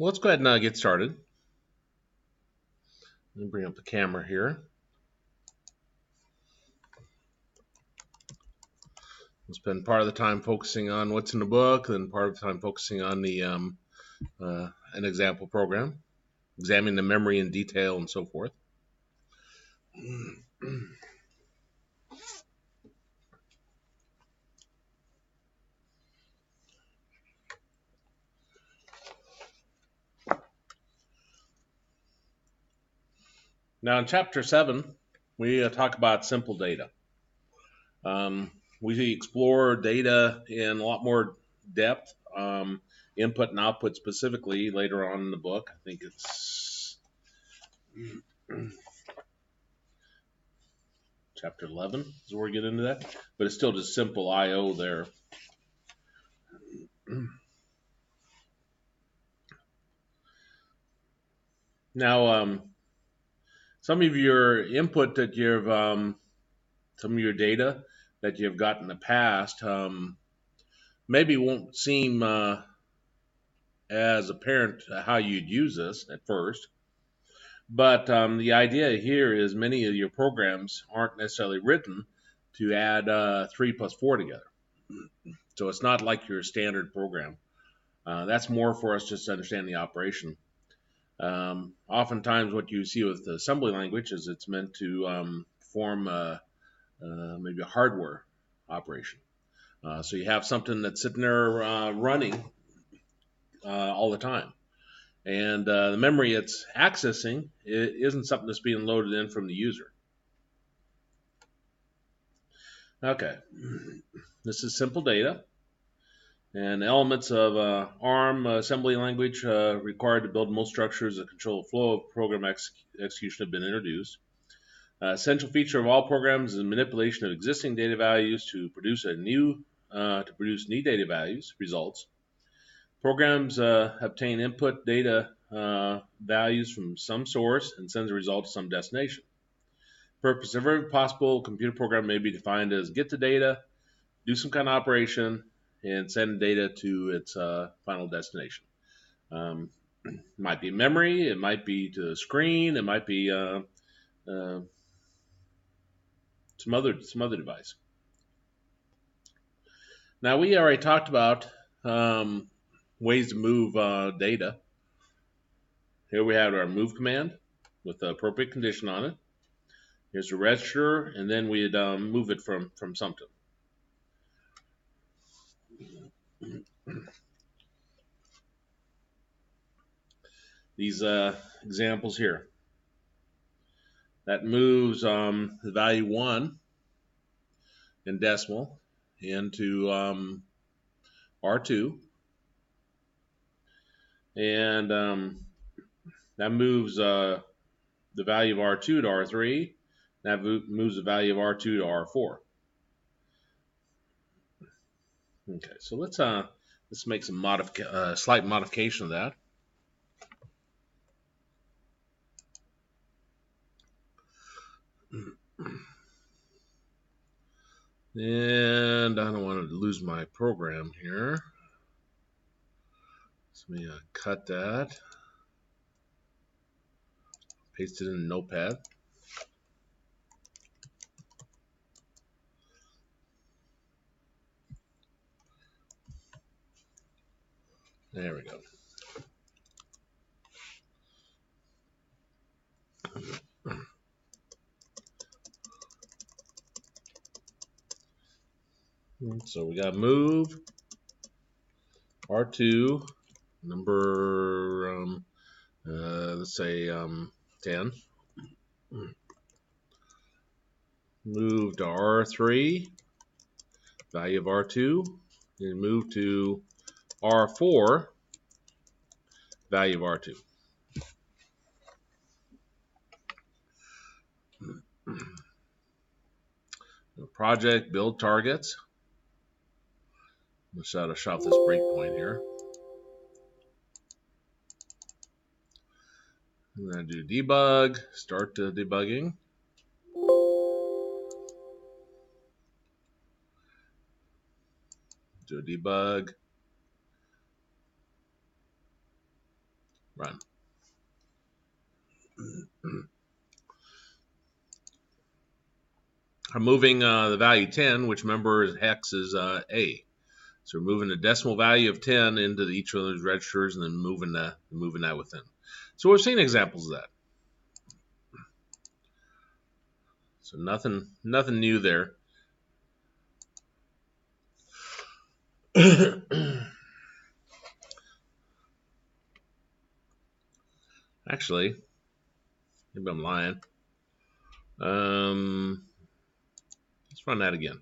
Well, let's go ahead and get started. Let me bring up the camera here. We'll spend part of the time focusing on what's in the book, then part of the time focusing on the an example program, examining the memory in detail and so forth. Now, in Chapter 7, we talk about simple data. We explore data in a lot more depth, input and output specifically later on in the book. I think it's Chapter 11 is where we get into that, but it's still just simple I/O there. Now, some of your input that you've, some of your data that you've got in the past, maybe won't seem as apparent how you'd use this at first. But the idea here is many of your programs aren't necessarily written to add 3 plus 4 together. So it's not like your standard program. That's more for us just to understand the operation. Oftentimes what you see with the assembly language is it's meant to form maybe a hardware operation. So you have something that's sitting there running all the time. And the memory it's accessing isn't something that's being loaded in from the user. Okay, this is simple data. And elements of ARM assembly language required to build most structures that control the flow of program execution have been introduced. Essential feature of all programs is manipulation of existing data values to produce new data values results. Programs obtain input data values from some source and send the result to some destination. Purpose of every possible computer program may be defined as get the data, do some kind of operation, and send data to its final destination. Might be memory, it might be to the screen, it might be some other device. Now we already talked about ways to move data. Here we have our move command with the appropriate condition on it. Here's the register, and then we'd move it from something. These examples here. That moves the value 1 in decimal into R2. And that moves the value of R2 to R3. That moves the value of R2 to R4. Okay, so let's make some slight modification of that. And I don't want to lose my program here. So let me cut that. Paste it in Notepad. There we go. So we got move R2 number let's say 10. Move to R3, value of R2, and move to R4, value of R2. Project build targets. Let's shut off this breakpoint here. I'm going to do debug, start debugging. Do a debug. Run. I'm moving the value 10, which remember is hex is A. So we're moving the decimal value of 10 into each of those registers and then moving that within. So we've seen examples of that. So nothing new there. Actually, maybe I'm lying. Let's run that again.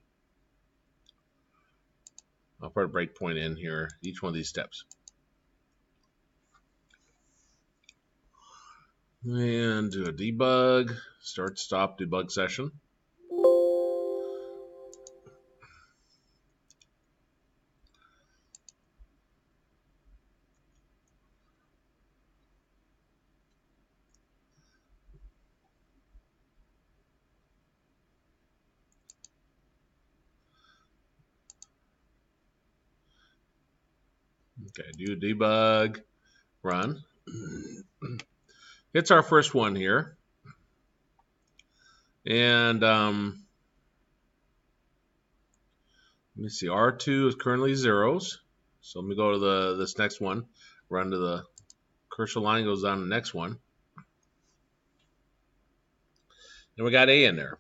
I'll put a breakpoint in here, each one of these steps. And do a debug, start, stop, debug session. Okay, do debug, run. It's our first one here. And let me see, R2 is currently zeros. So let me go to this next one, run to the cursor line, goes down to the next one. And we got A in there.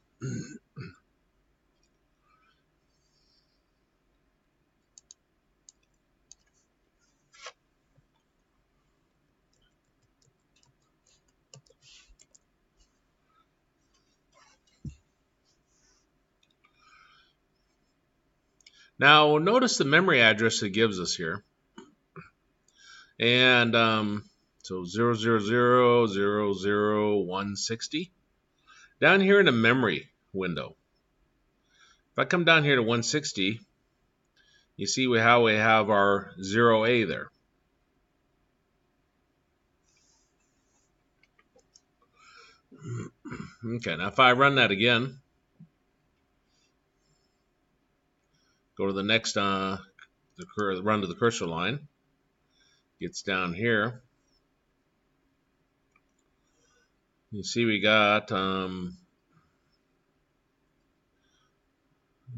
Now, notice the memory address it gives us here. And so 000000160. Down here in the memory window. If I come down here to 160, you see how we have our 0A there. Okay, now if I run that again, go to the next, run to the cursor line, gets down here. You see we got,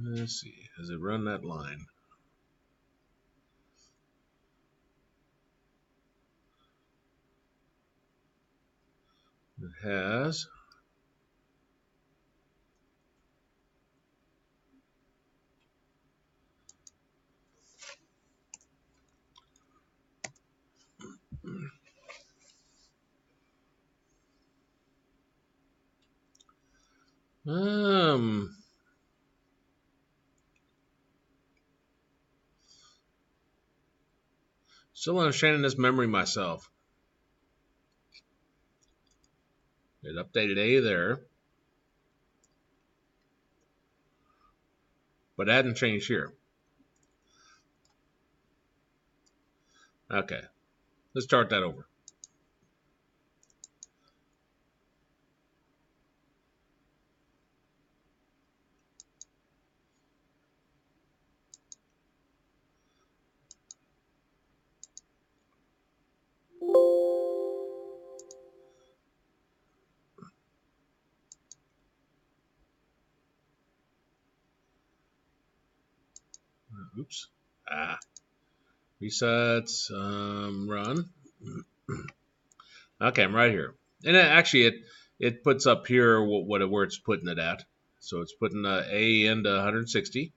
let's see, has it run that line? It has. Still understanding this memory myself. It updated A there, but it hadn't changed here. Okay, let's start that over. Oops. Resets, run. Okay, I'm right here. And actually, it puts up here where it's putting it at. So it's putting A into 160.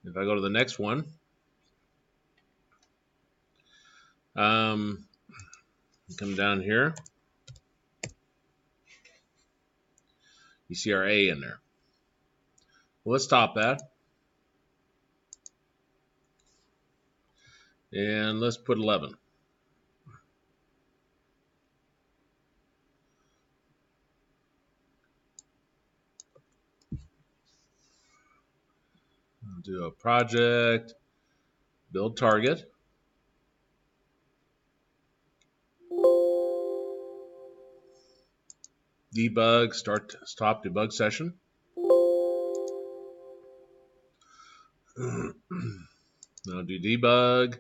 If I go to the next one, come down here. You see our A in there. Well, let's stop that. And let's put 11. I'll do a project, build target. Debug, stop debug session. Now do debug.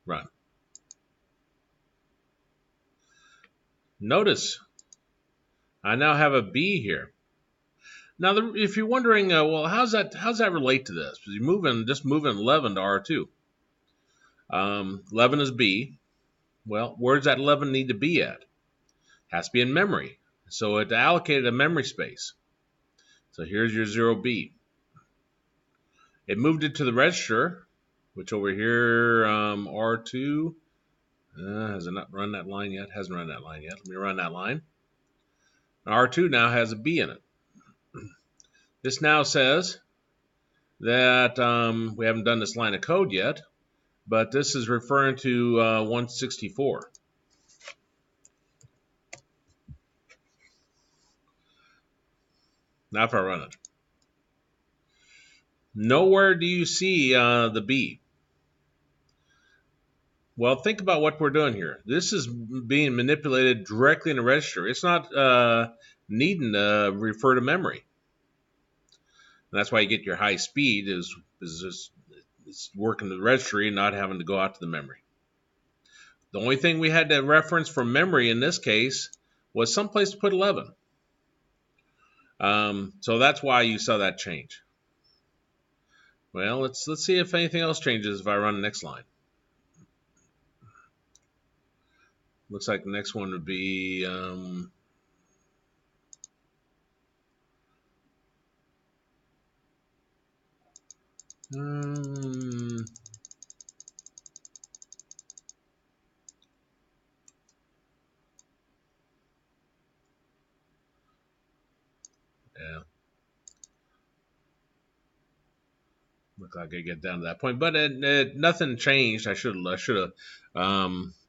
Run. Notice I now have a B here. Now, if you're wondering, well, how's that relate to this? Because you're just moving 11 to R2. 11 is B. Well, where does that 11 need to be at? Has to be in memory. So it allocated a memory space. So here's your 0B. It moved it to the register, which over here, R2, has it not run that line yet? Hasn't run that line yet. Let me run that line. R2 now has a B in it. This now says that we haven't done this line of code yet, but this is referring to 164. Now if I run it, nowhere do you see the B. Well, think about what we're doing here. This is being manipulated directly in the register. It's not needing to refer to memory. And that's why you get your high speed is just it's working the registry and not having to go out to the memory. The only thing we had to reference from memory in this case was someplace to put 11. So that's why you saw that change. Well, let's see if anything else changes if I run the next line. Looks like the next one would be yeah. Look like I get down to that point, but nothing changed. I should have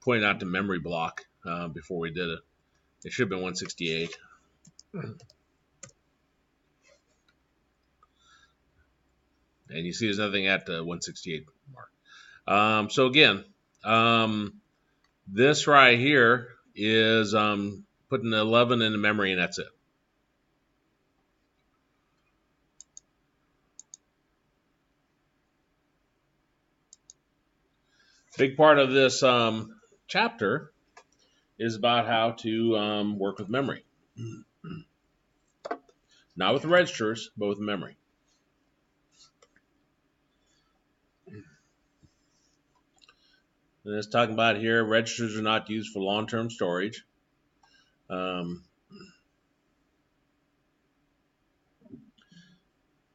pointed out the memory block before we did it. It should have been 168. And you see there's nothing at the 168 mark. So again, this right here is putting 11 in the memory, and that's it. Big part of this chapter is about how to work with memory. Not with the registers, but with memory. And it's talking about here, registers are not used for long-term storage. For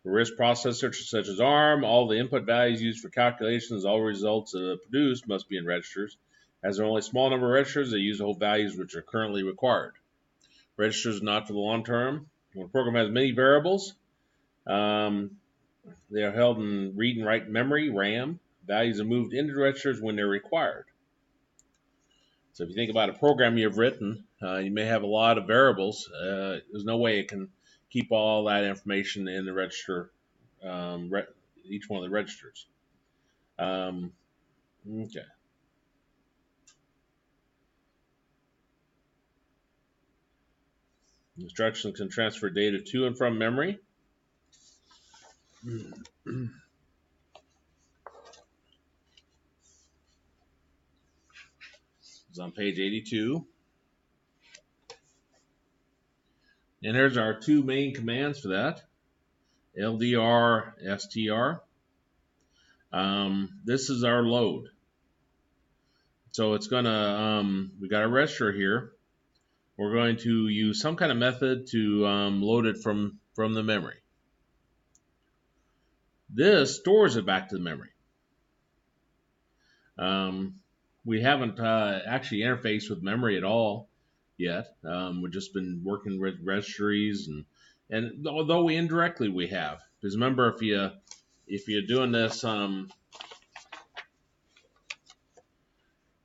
RISC processors such as ARM, all the input values used for calculations, all results produced must be in registers. As there are only a small number of registers, they use the whole values which are currently required. Registers are not for the long term. When a program has many variables, they are held in read and write memory, RAM. Values are moved into registers when they're required. So if you think about a program you've written, you may have a lot of variables. There's no way it can keep all that information in the register, each one of the registers. Okay. Instructions can transfer data to and from memory. It's on page 82. And here's our two main commands for that. LDR, STR. This is our load. So it's gonna, we got a register here. We're going to use some kind of method to load it from the memory. This stores it back to the memory. We haven't actually interfaced with memory at all yet. We've just been working with registries, and although we have, because remember, if you're doing this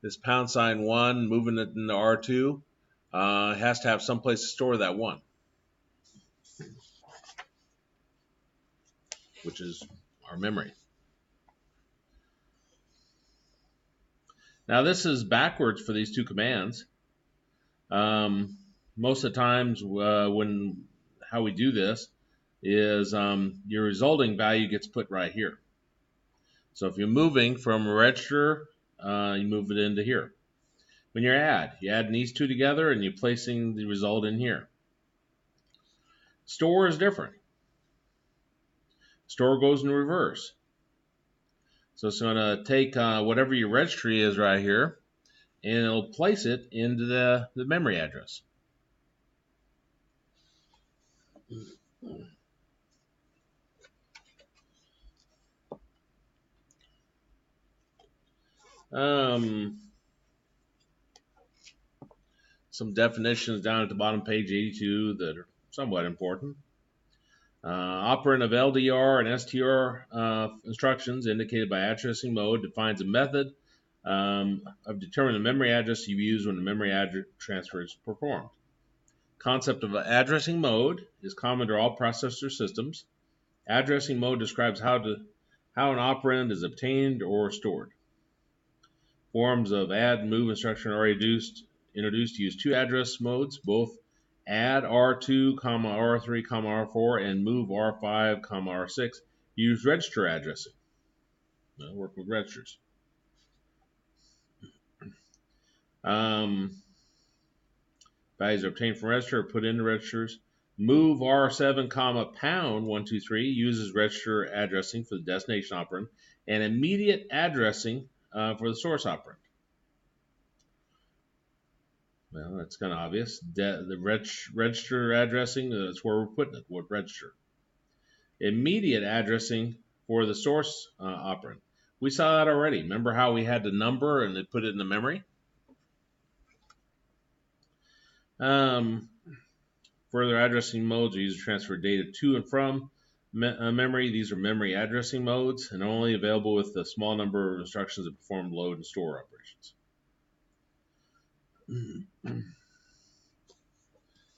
this #1, moving it into R2, it has to have some place to store that 1, which is our memory. Now this is backwards for these two commands. Most of the times how we do this is your resulting value gets put right here. So if you're moving from a register you move it into here. When you add these two together and you're placing the result in here. Store is different. Store goes in reverse. So it's going to take whatever your registry is right here, and it'll place it into the memory address. Some definitions down at the bottom, page 82, that are somewhat important. Operand of LDR and STR instructions indicated by addressing mode defines a method of determining the memory address you use when the memory address transfer is performed. Concept of addressing mode is common to all processor systems. Addressing mode describes how an operand is obtained or stored. Forms of add and move instruction are introduced to use two address modes, both add R2, R3, R4, and move R5, R6. Use register addressing. Work with registers. Values are obtained from register are put into registers. Move R7, pound 123 uses register addressing for the destination operand, and immediate addressing for the source operand. Well, that's kind of obvious. The register addressing, that's where we're putting it, what register. Immediate addressing for the source operand. We saw that already. Remember how we had the number and they put it in the memory? Further addressing modes are used to transfer data to and from memory. These are memory addressing modes and only available with a small number of instructions that perform load and store operations.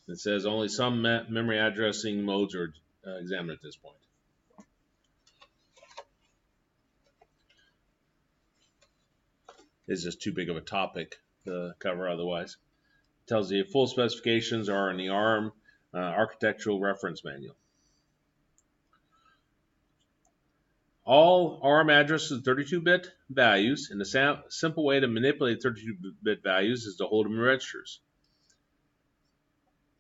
It says only some memory addressing modes are examined at this point. It's just too big of a topic to cover otherwise. It tells you full specifications are in the ARM Architectural Reference Manual. All ARM addresses 32-bit values, and the simple way to manipulate 32-bit values is to hold them in registers.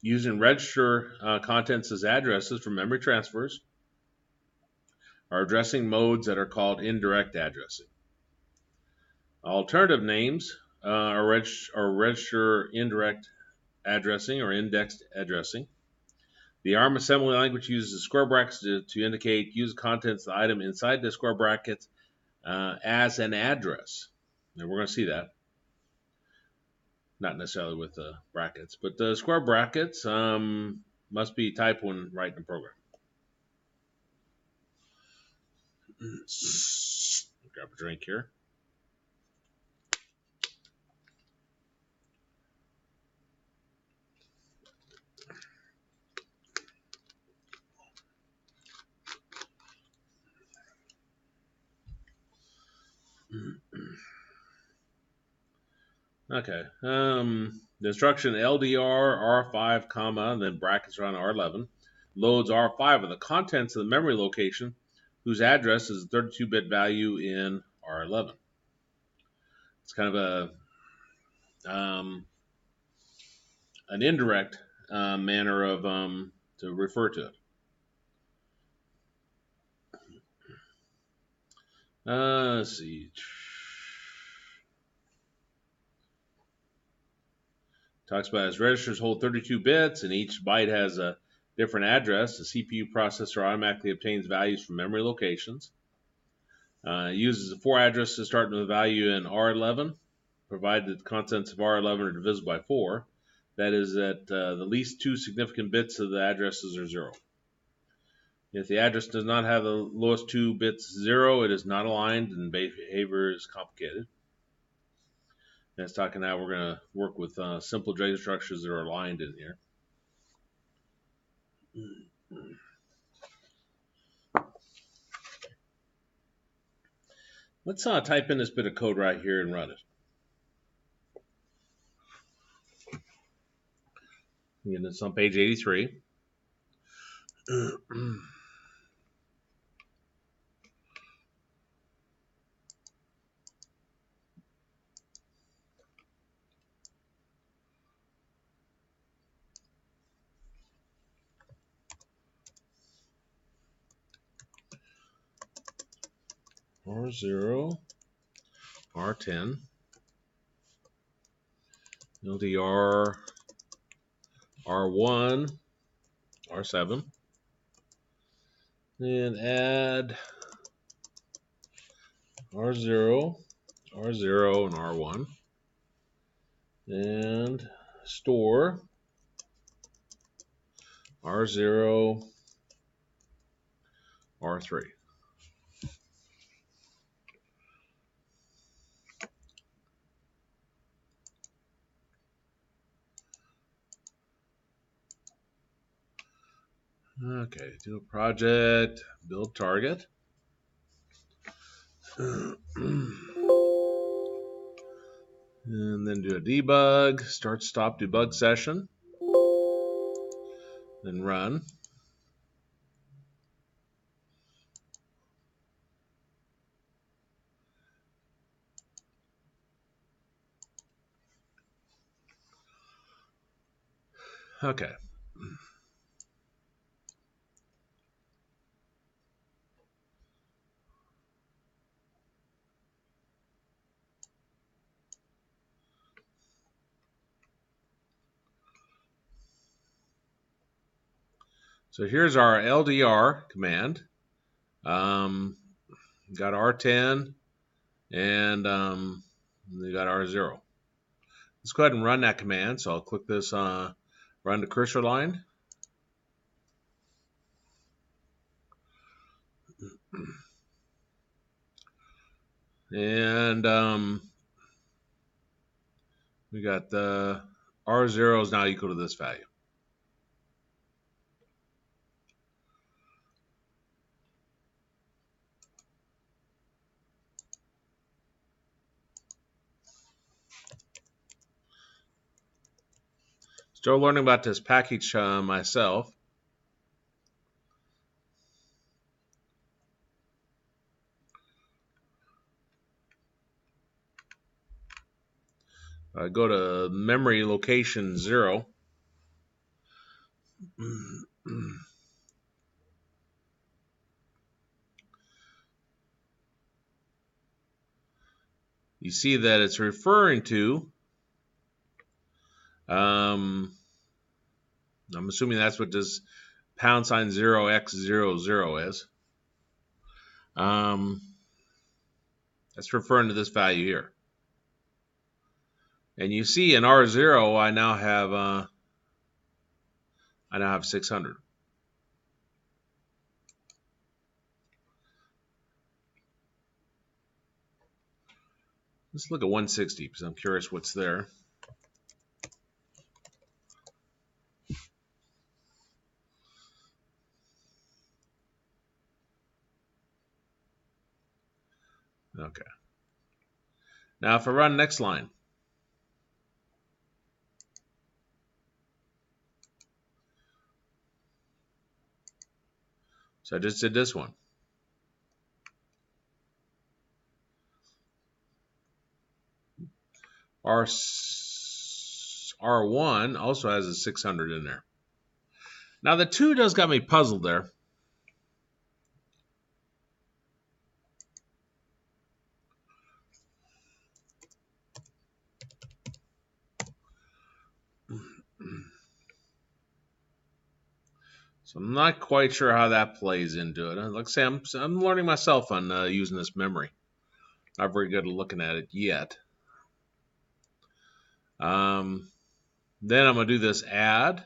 Using register contents as addresses for memory transfers are addressing modes that are called indirect addressing. Alternative names are register indirect addressing or indexed addressing. The ARM assembly language uses square brackets to indicate use contents of the item inside the square brackets as an address. And we're going to see that. Not necessarily with brackets, but the square brackets must be typed when writing the program. Grab a drink here. Okay. The instruction LDR R5, and then brackets around R11 loads R5 of the contents of the memory location whose address is a 32-bit value in R11. It's kind of an indirect manner of to refer to it. Let's see. Talks about as registers hold 32 bits and each byte has a different address. The CPU processor automatically obtains values from memory locations. Uses the 4 addresses starting with a value in R11, provided the contents of R11 are divisible by 4. That is that the least 2 significant bits of the addresses are 0. If the address does not have the lowest 2 bits 0, it is not aligned and behavior is complicated. And it's talking how we're going to work with simple data structures that are aligned in here. Let's type in this bit of code right here and run it. Again, it's on page 83. R0, R10, LDR, R1, R7, and add R0, R0, and R1, and store R0, R3. Okay, do a project, build target. And then do a debug, start stop debug session. Then run. Okay. So here's our LDR command. Got R10 and we got R0. Let's go ahead and run that command. So I'll click this run the cursor line. And we got the R0 is now equal to this value. Still learning about this package myself. Go to memory location 0. You see that it's referring to, I'm assuming that's what this # 0x00 is. That's referring to this value here. And you see in R0, I now have 600. Let's look at 160 because I'm curious what's there. Okay. Now if I run next line, so I just did this one. R1 also has a 600 in there. Now the 2 does got me puzzled there. So I'm not quite sure how that plays into it. Like I say, I'm learning myself on using this memory. Not very good at looking at it yet. Then I'm going to do this add.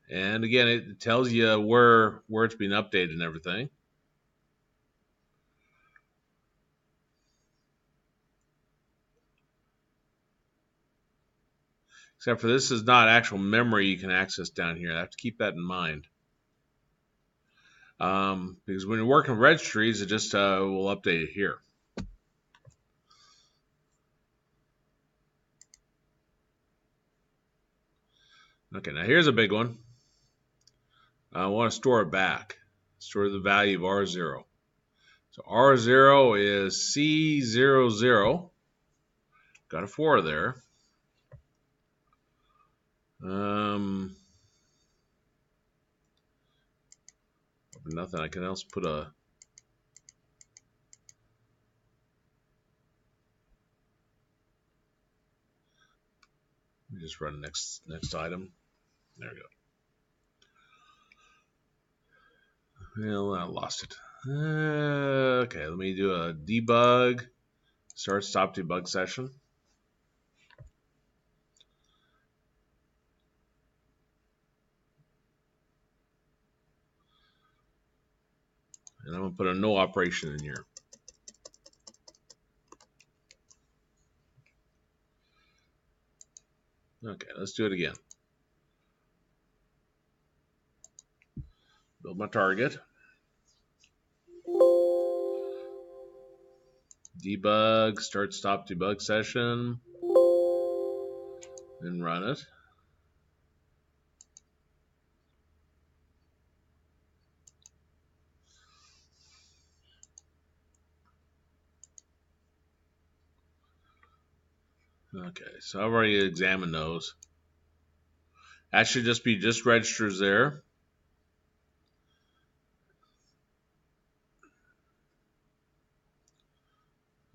And again, it tells you where it's being updated and everything. Except for this is not actual memory you can access down here. I have to keep that in mind. Because when you're working with registries, it just will update it here. Okay, now here's a big one. I want to store it back. Store the value of R0. So R0 is C00. Got a 4 there. Nothing. I can also put a Just run next item. There we go. Well, I lost it. Okay, let me do a debug. Start stop debug session. And I'm going to put a no operation in here. Okay, let's do it again. Build my target. Debug, start stop debug session. And run it. Okay, so I've already examined those. That should just be registers there.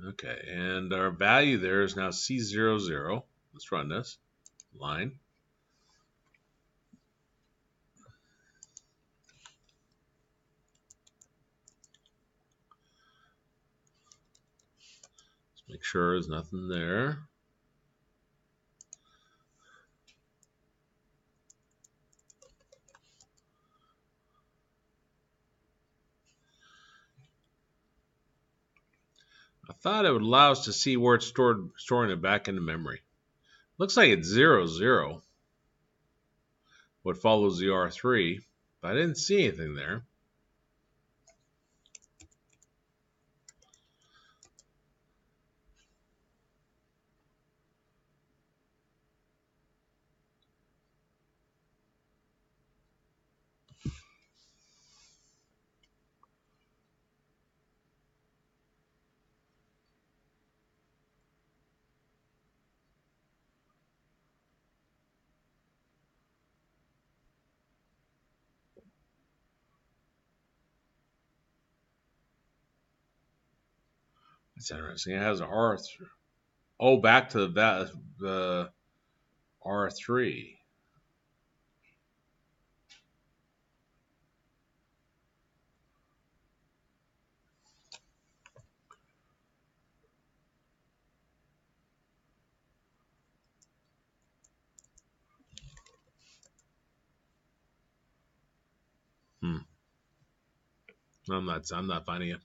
Okay, and our value there is now C00. Let's run this line. Let's make sure there's nothing there. I thought it would allow us to see where it's storing it back into memory. Looks like it's 00, what follows the R3, but I didn't see anything there. That's interesting. It has an R3. Oh, back to the R3. I'm not finding it.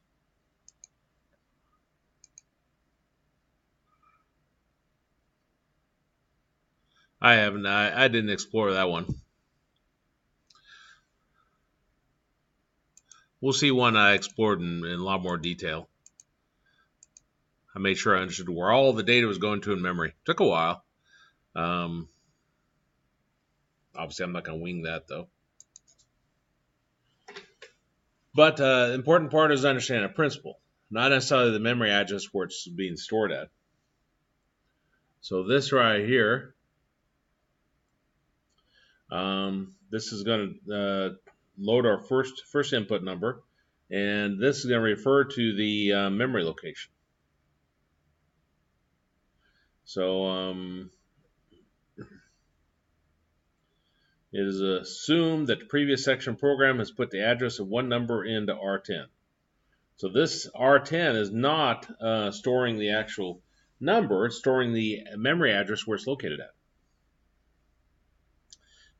I haven't. I didn't explore that one. We'll see one I explored in a lot more detail. I made sure I understood where all the data was going to in memory. Took a while. Obviously, I'm not going to wing that though. But the important part is understanding a principle, not necessarily the memory address where it's being stored at. So this right here, this is going to load our first input number, and this is going to refer to the memory location. So it is assumed that the previous section program has put the address of one number into R10. So this R10 is not storing the actual number, it's storing the memory address where it's located at.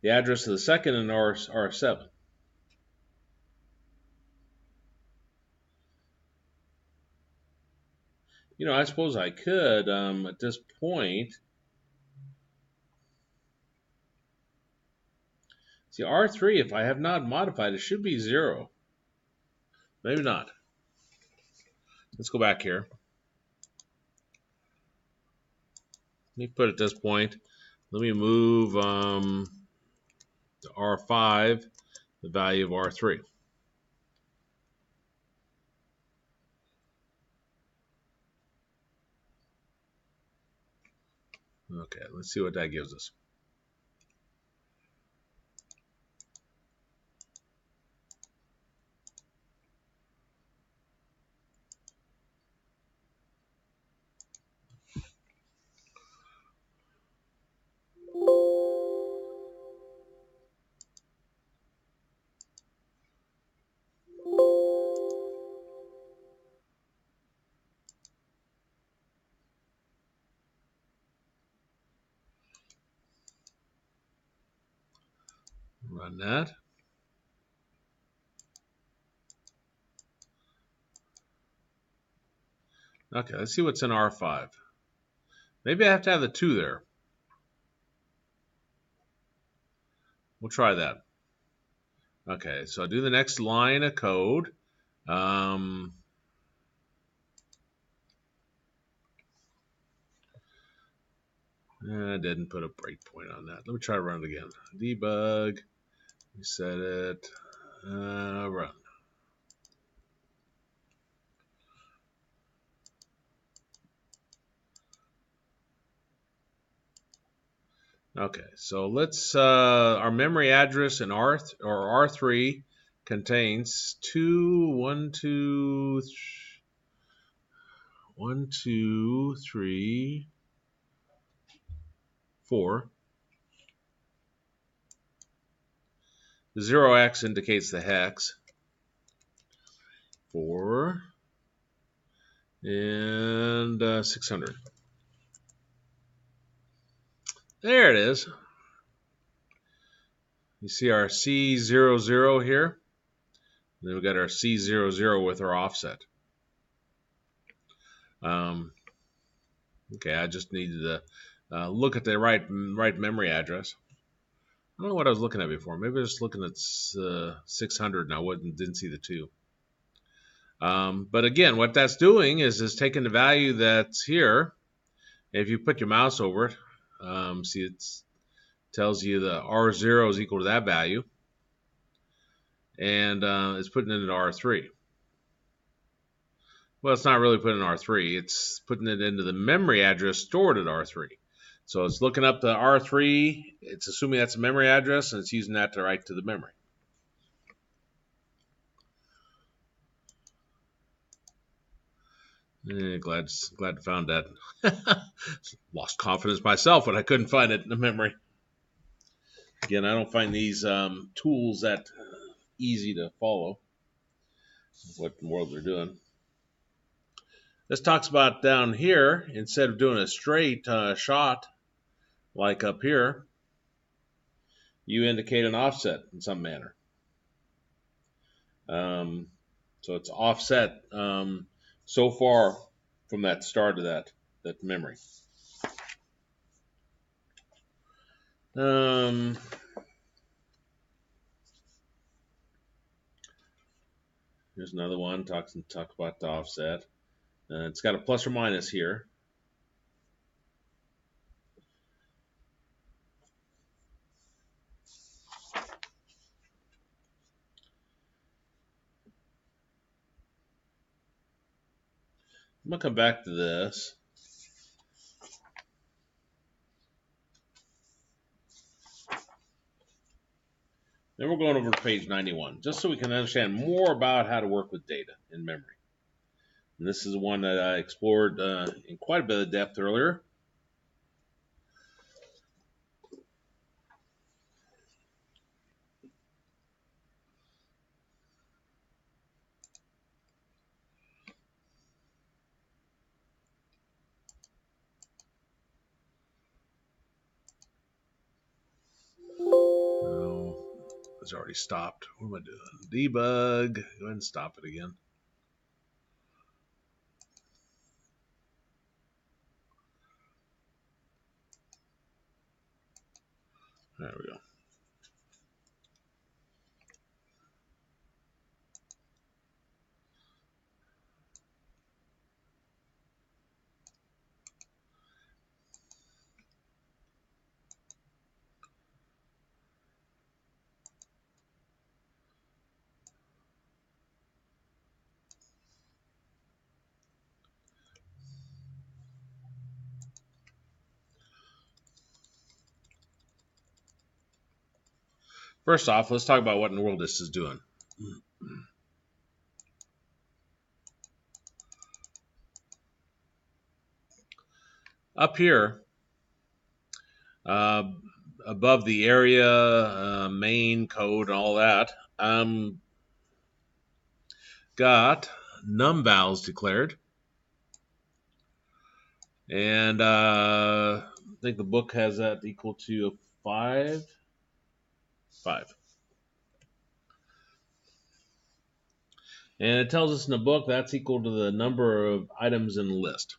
The address of the second in R7. You know, I suppose I could, at this point. See, R3, if I have not modified, it should be 0. Maybe not. Let's go back here. Let me put at this point. Let me move to R5, the value of R3. Okay, let's see what that gives us. Run that. Okay, let's see what's in R5. Maybe I have to have the 2 there. We'll try that. Okay, so I'll do the next line of code. I didn't put a breakpoint on that. Let me try to run it again. Debug, reset it, run. Okay, so let's, our memory address in R3 contains 1, 2, 3, 4. The 0x indicates the hex. 4 and 600. There it is. You see our C00 here. Then we got our C00 with our offset. Okay, I just needed to look at the right memory address. I don't know what I was looking at before. Maybe I was looking at 600 and I didn't see the 2. But again, what that's doing is taking the value that's here. If you put your mouse over it, see it tells you the R0 is equal to that value. And it's putting it into R3. Well, it's not really putting in R3. It's putting it into the memory address stored at R3. So it's looking up the R3. It's assuming that's a memory address, and it's using that to write to the memory. Glad to found that. Lost confidence myself when I couldn't find it in the memory. Again, I don't find these tools that easy to follow what in the world they're doing. This talks about down here, instead of doing a straight shot like up here, you indicate an offset in some manner. So it's offset so far from that start of that memory. Here's another one. Talk about the offset. It's got a plus or minus here. I'm going to come back to this. Then we're going over to page 91, just so we can understand more about how to work with data in memory. And this is one that I explored in quite a bit of depth earlier. It's already stopped. What am I doing? Debug. Go ahead and stop it again. There we go. First off, let's talk about what in the world this is doing. Up here, above the area, main code, and all that, got numVals declared. And I think the book has that equal to 5. And it tells us in the book that's equal to the number of items in the list.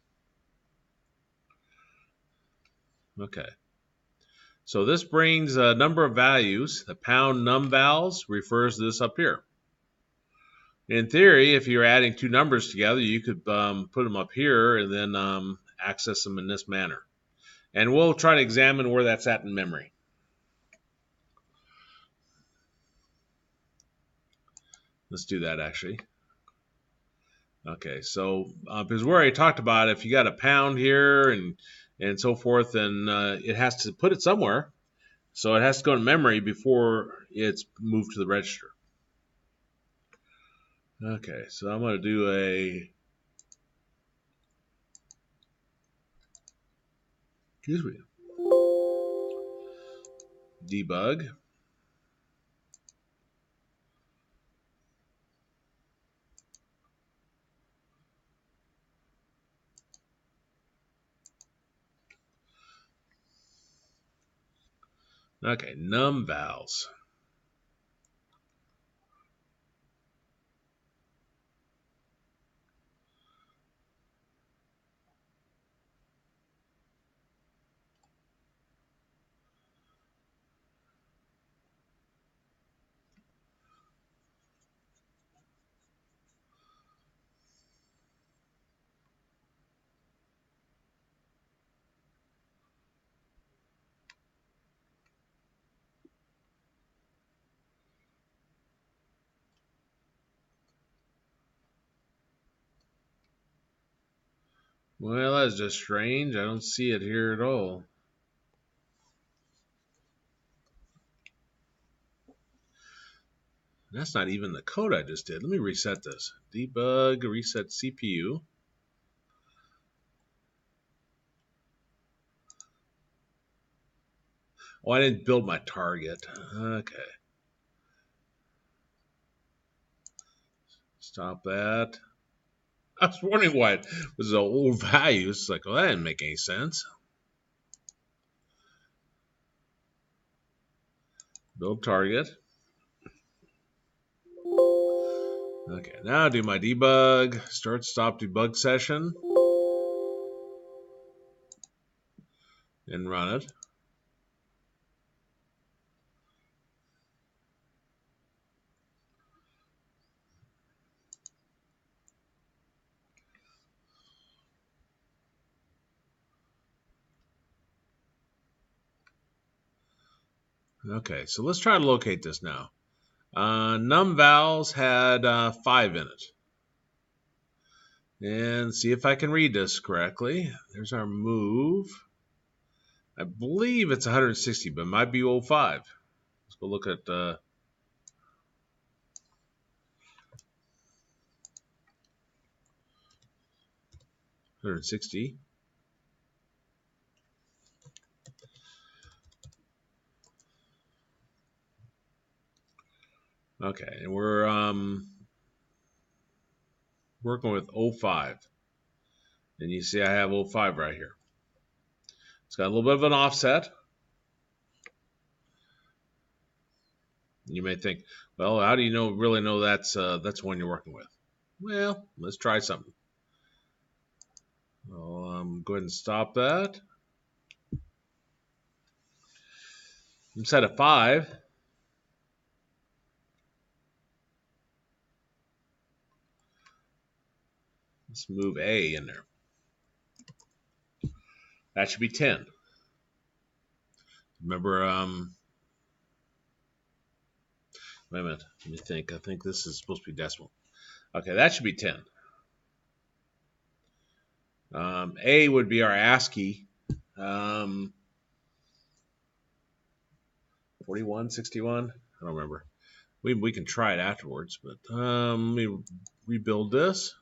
Okay. So this brings a number of values. The pound numVals refers to this up here. In theory, if you're adding two numbers together, you could put them up here and then access them in this manner. And we'll try to examine where that's at in memory. Let's do that actually. Okay, so because we already talked about if you got a pound here and so forth, then it has to put it somewhere. So it has to go to memory before it's moved to the register. Okay, so I'm going to do a debug. Okay, numVals. Well, that's just strange. I don't see it here at all. That's not even the code I just did. Let me reset this. Debug, reset CPU. Oh, I didn't build my target. Okay. Stop that. I was wondering why it was an old value. It's like, well, that didn't make any sense. Build target. Okay, now do my debug. Start, stop, debug session. And run it. Okay, so let's try to locate this now. numVals had 5 in it. And see if I can read this correctly. There's our move. I believe it's 160, but it might be 05. Let's go look at 160. Okay, and we're working with 05. And you see I have 05 right here. It's got a little bit of an offset. You may think, well, how do you really know that's one you're working with? Well, let's try something. I'll go ahead and stop that. I'm set at 5. Let's move A in there. That should be 10. Remember, wait a minute. Let me think. I think this is supposed to be decimal. Okay, that should be 10. A would be our ASCII. 41, 61? I don't remember. We can try it afterwards, but let me rebuild this.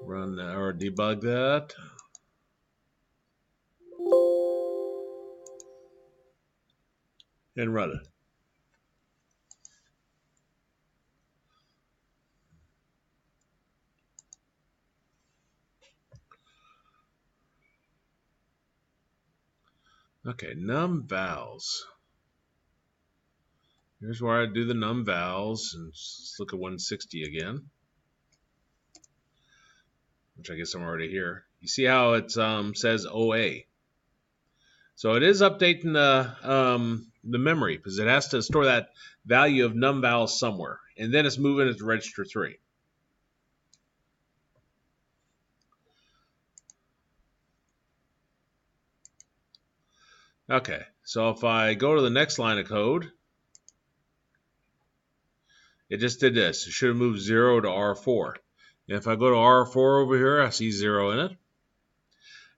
Run that, or debug that. And run it. Okay, numVals. Here's where I do the num vowels, and let's look at 160 again, which I guess I'm already here. You see how it says OA. So it is updating the memory because it has to store that value of num vowels somewhere, and then it's moving it to register 3. Okay, so if I go to the next line of code, it just did this. It should have moved 0 to R4. And if I go to R4 over here, I see 0 in it.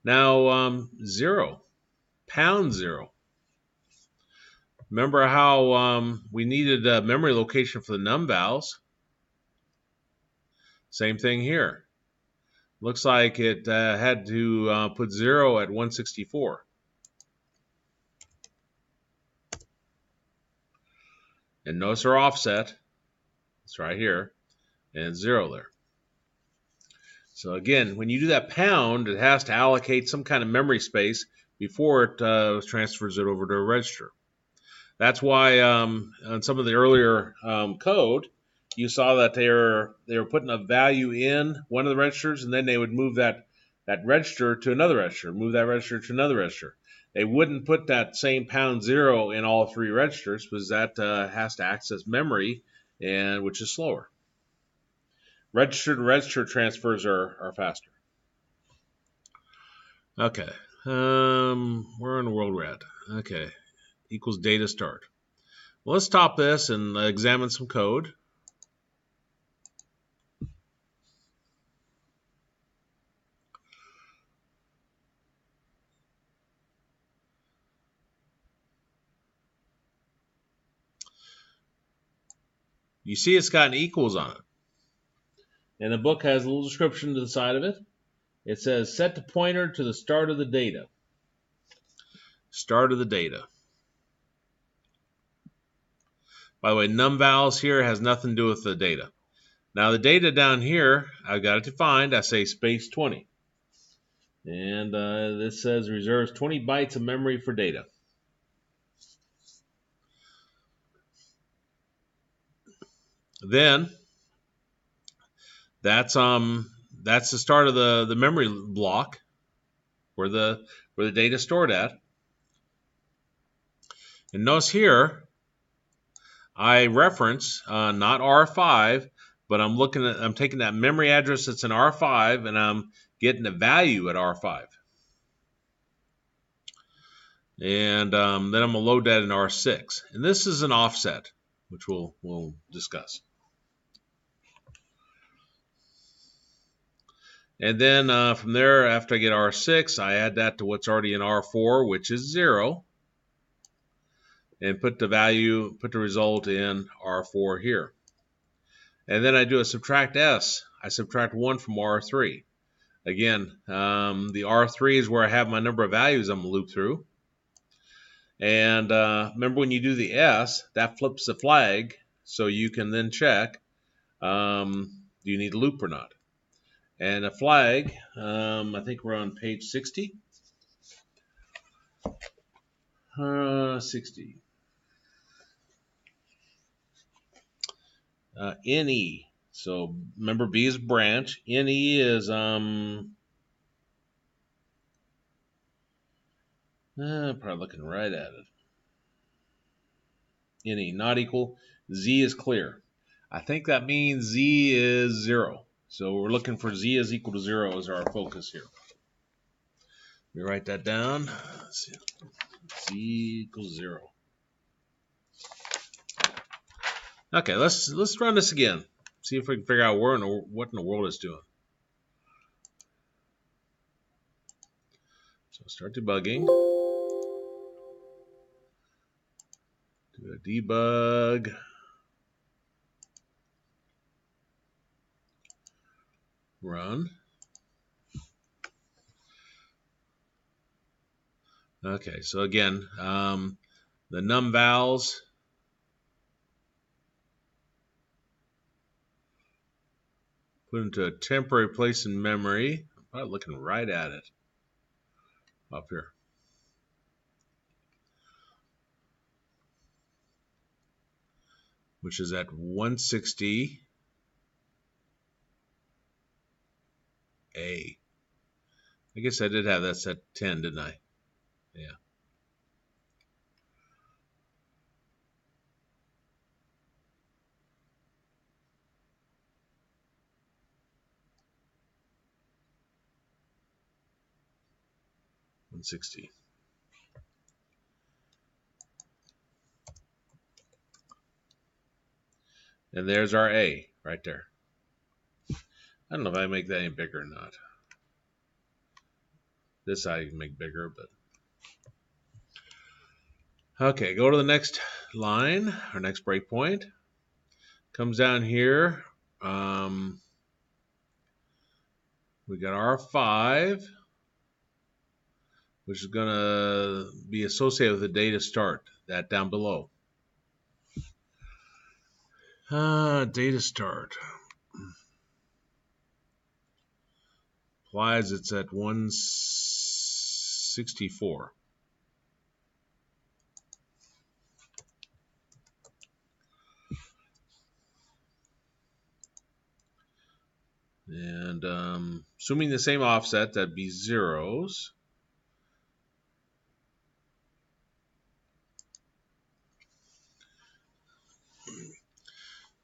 Now, 0, pound 0. Remember how we needed a memory location for the num vowels? Same thing here. Looks like it had to put 0 at 164. And notice our offset. It's right here. And it's 0 there. So again, when you do that pound, it has to allocate some kind of memory space before it transfers it over to a register. That's why on some of the earlier code, you saw that they were putting a value in one of the registers, and then they would move that register to another register, move that register to another register. They wouldn't put that same pound 0 in all 3 registers because that has to access memory, and which is slower. Register to register transfers are faster. Okay, where in the world we're at? Okay, equals data start. Well, let's stop this and examine some code. You see it's got an equals on it. And the book has a little description to the side of it. It says set the pointer to the start of the data. Start of the data. By the way, num vowels here has nothing to do with the data. Now the data down here, I've got it defined. I say space 20. And this says reserves 20 bytes of memory for data. Then that's the start of the memory block where the data is stored at. And notice here I reference not R5, but I'm taking that memory address that's in R5 and I'm getting the value at R5. And then I'm gonna load that in R6. And this is an offset, which we'll discuss. And then from there, after I get R6, I add that to what's already in R4, which is 0. And put the result in R4 here. And then I do a subtract S. I subtract 1 from R3. Again, the R3 is where I have my number of values I'm going to loop through. And remember when you do the S, that flips the flag, so you can then check, do you need a loop or not? And a flag, I think we're on page 60. 60. NE. So remember B is branch. NE is probably looking right at it. NE not equal. Z is clear. I think that means Z is 0. So we're looking for Z is equal to 0 as our focus here. Let me write that down. Let's see. Z equals 0. Okay, let's run this again. See if we can figure out what in the world it's doing. So start debugging. Do a debug. Run. Okay, so again, the num vowels. Put into a temporary place in memory. I'm probably looking right at it. Up here. which is at 160 A. I guess I did have that set 10, didn't I? Yeah. $160. And there's our A right there. I don't know if I make that any bigger or not. This I can make bigger, but okay, go to the next line, our next breakpoint. Comes down here. We got R5, which is going to be associated with the data start, that down below. Data start. Applies, it's at 164. And assuming the same offset, that'd be zeros.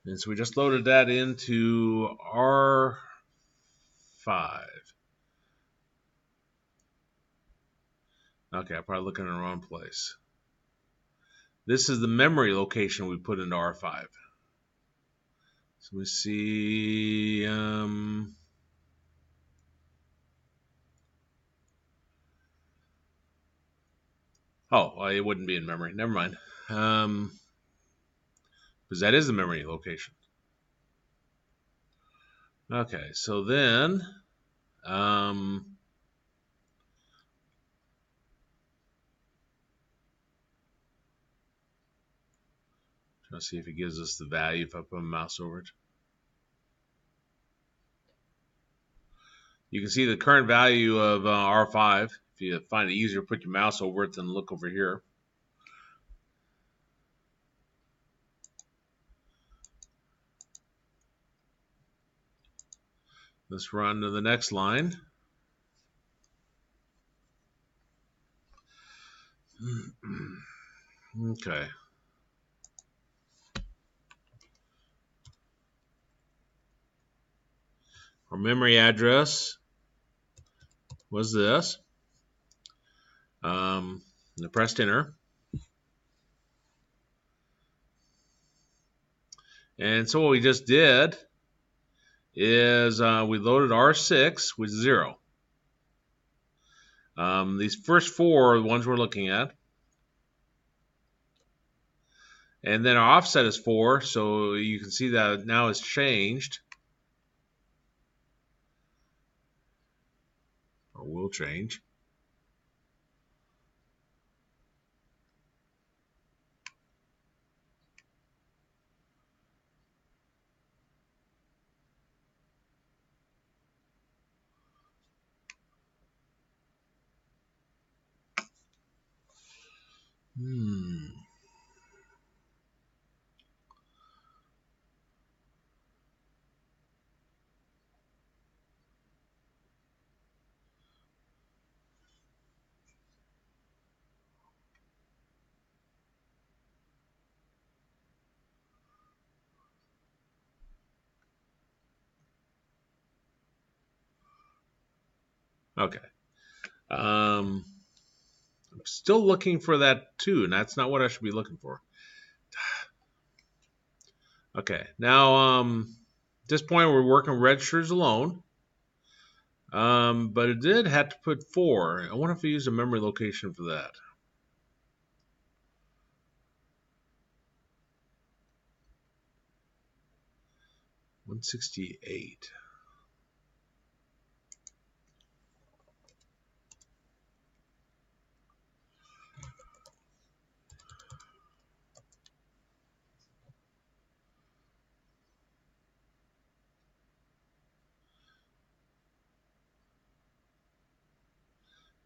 And so we just loaded that into R5. Okay, I'm probably looking in the wrong place. This is the memory location we put into R5. So we see, oh, well, it wouldn't be in memory. Never mind. Because that is the memory location. Okay, so then, trying to see if it gives us the value if I put my mouse over it. You can see the current value of R5. If you find it easier, put your mouse over it than look over here. Let's run to the next line. Okay. Our memory address was this. I pressed enter. And so what we just did is we loaded R6 with 0. These first four are the ones we're looking at. And then our offset is 4, so you can see that now it's changed. Or will change. Okay. I'm still looking for that 2, and that's not what I should be looking for. Okay. Now, at this point, we're working registers alone. But it did have to put 4. I wonder if we use a memory location for that. $168.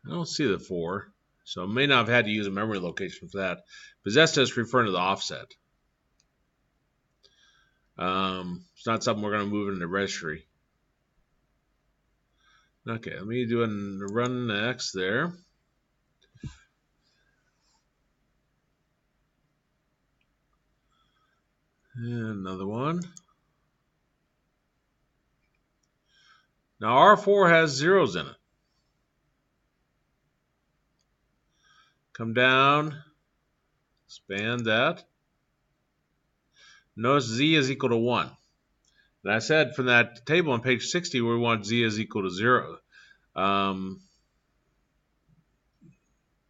I don't see the 4, so I may not have had to use a memory location for that. Because that's just referring to the offset. It's not something we're going to move in the registry. Okay, let me do a run next there. And another one. Now R4 has zeros in it. Come down, expand that. Notice Z is equal to 1. And I said from that table on page 60 we want Z is equal to 0.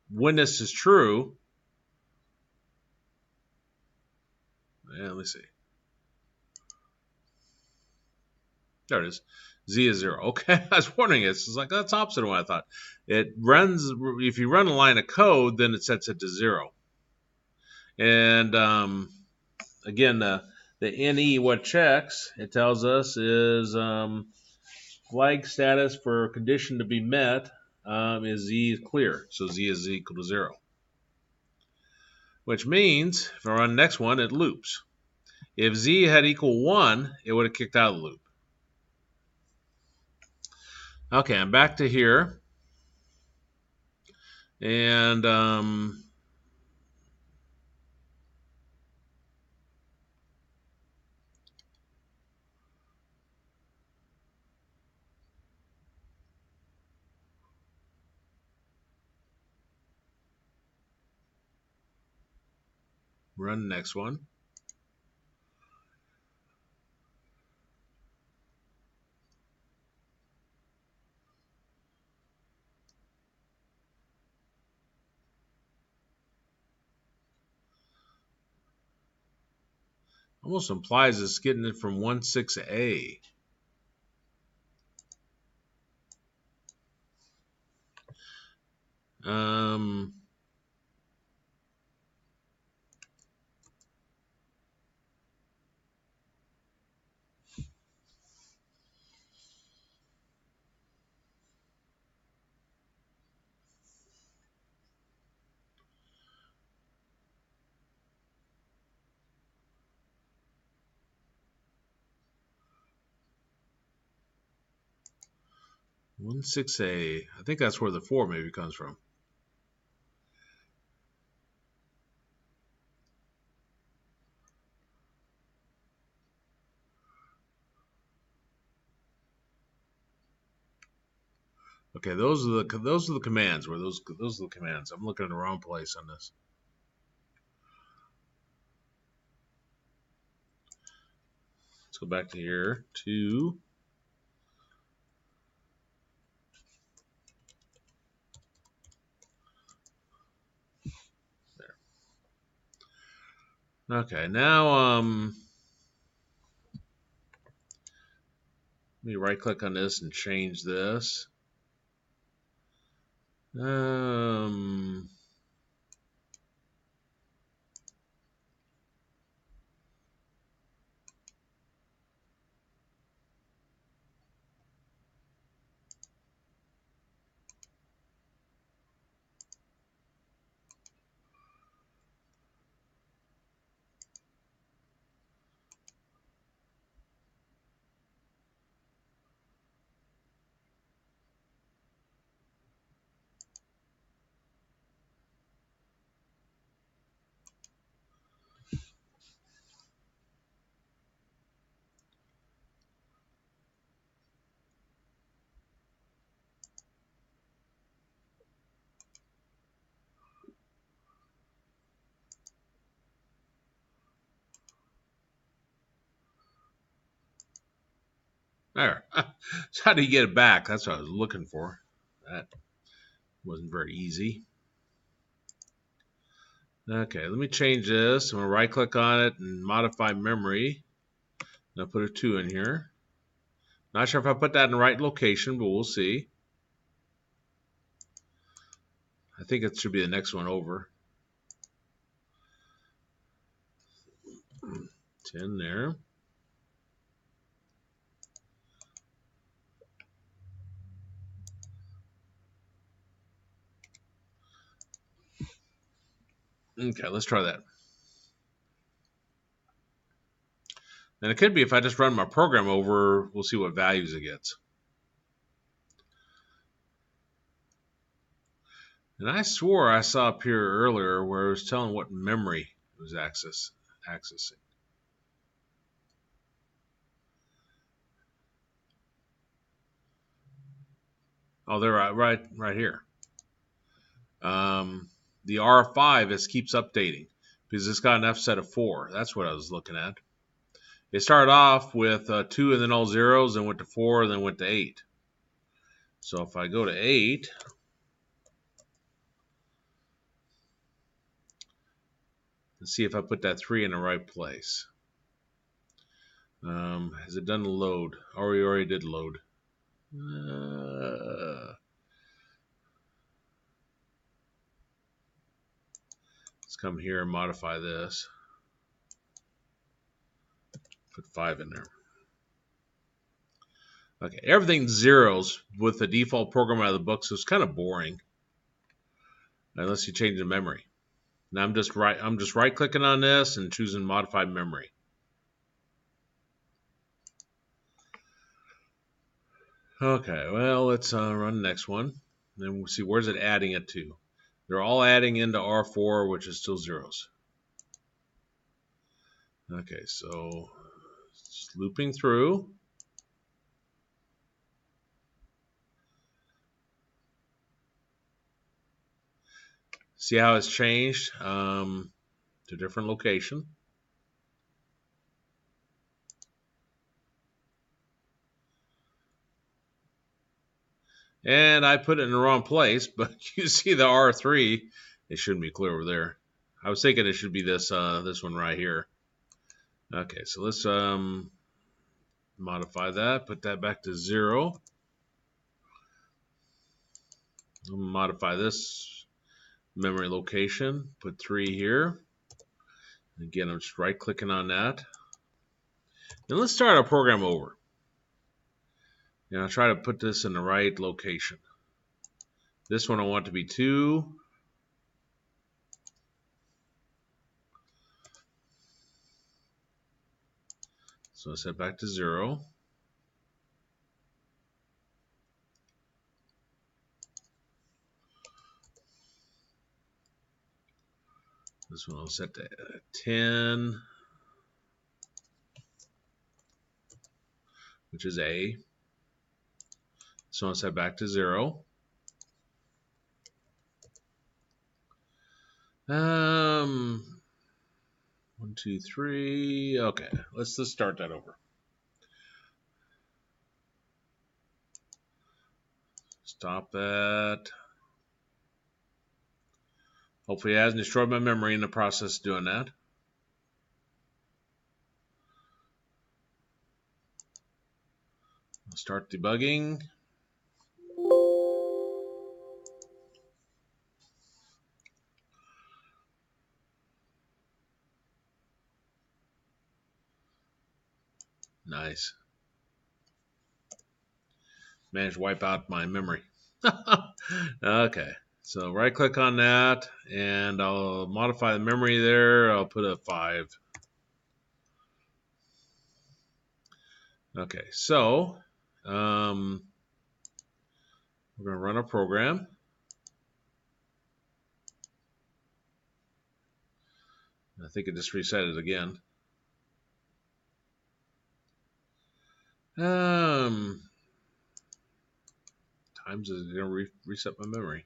When this is true, let me see. There it is. Z is 0. Okay, I was wondering. It's like that's opposite of what I thought. It runs, if you run a line of code, then it sets it to 0. And again, the NE what checks, it tells us is flag status for condition to be met is Z is clear. So Z is equal to 0. Which means, if I run the next one, it loops. If Z had equal 1, it would have kicked out of the loop. Okay, I'm back to here. And run the next one. Almost implies it's getting it from 1.6a. One 6a. I think that's where the 4 maybe comes from. Okay, those are the commands. Where those are the commands. I'm looking in the wrong place on this. Let's go back to here to there. Okay, now let me right click on this and change this. there. So how do you get it back? That's what I was looking for. That wasn't very easy. Okay, let me change this. I'm going to right click on it and modify memory. I'll put a 2 in here. Not sure if I put that in the right location, but we'll see. I think it should be the next one over. 10 there. Okay, let's try that. And it could be if I just run my program over, we'll see what values it gets. And I swore I saw up here earlier where it was telling what memory it was accessing. Oh, they're right here. The R5 keeps updating because it's got an F set of 4. That's what I was looking at. It started off with 2 and then all zeros, and went to 4, and then went to 8. So if I go to 8, let's see if I put that 3 in the right place. Has it done the load? Already did load. Let's come here and modify this. Put 5 in there. Okay, everything's zeros with the default program out of the book, so it's kind of boring unless you change the memory. Now I'm just right clicking on this and choosing modify memory. Okay, well, let's run the next one. Then we'll see where's it adding it to. They're all adding into R4, which is still zeros. Okay, so it's looping through. See how it's changed to a different location. And I put it in the wrong place, but you see the R3. It shouldn't be clear over there. I was thinking it should be this one right here. Okay, so let's modify that. Put that back to 0. I'll modify this memory location. Put 3 here. Again, I'm just right clicking on that. Then let's start our program over. And I'll try to put this in the right location. This one I want to be 2. So I set back to 0. This one I'll set to 10, which is A. So I'll set back to 0. 1, 2, 3. Okay, let's just start that over. Stop that. Hopefully it hasn't destroyed my memory in the process of doing that. I'll start debugging. Nice. Managed to wipe out my memory. Okay, so right click on that and I'll modify the memory there. I'll put a 5. Okay, so we're going to run a program. I think it just reset it again. Times is going to reset my memory.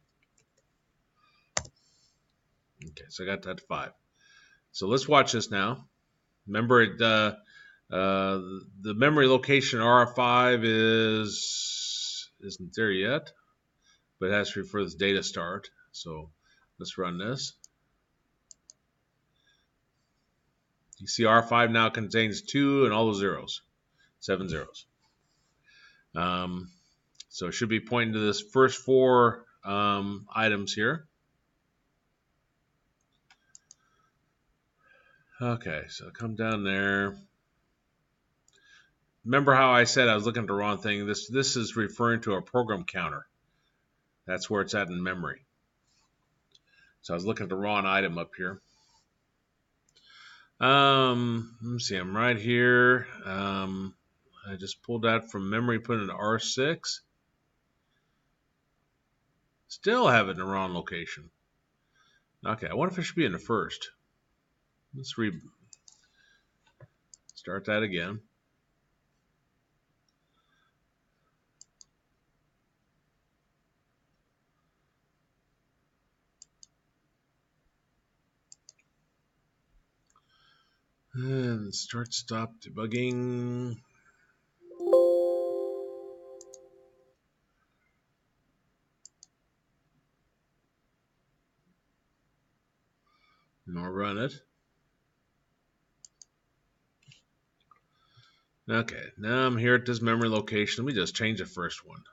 Okay, so I got that to 5. So let's watch this now. Remember, the memory location R5 isn't there yet, but it has to refer this data start. So let's run this. You see R5 now contains 2 and all the zeros, 7 zeros. So it should be pointing to this first 4 items here. Okay, so come down there. Remember how I said I was looking at the wrong thing? This is referring to a program counter. That's where it's at in memory. So I was looking at the wrong item up here. Let me see. I'm right here. I just pulled that from memory, put it in R6. Still have it in the wrong location. Okay, I wonder if it should be in the first. Let's start that again. And start stop debugging. And I'll run it. Okay, now I'm here at this memory location. Let me just change the first one.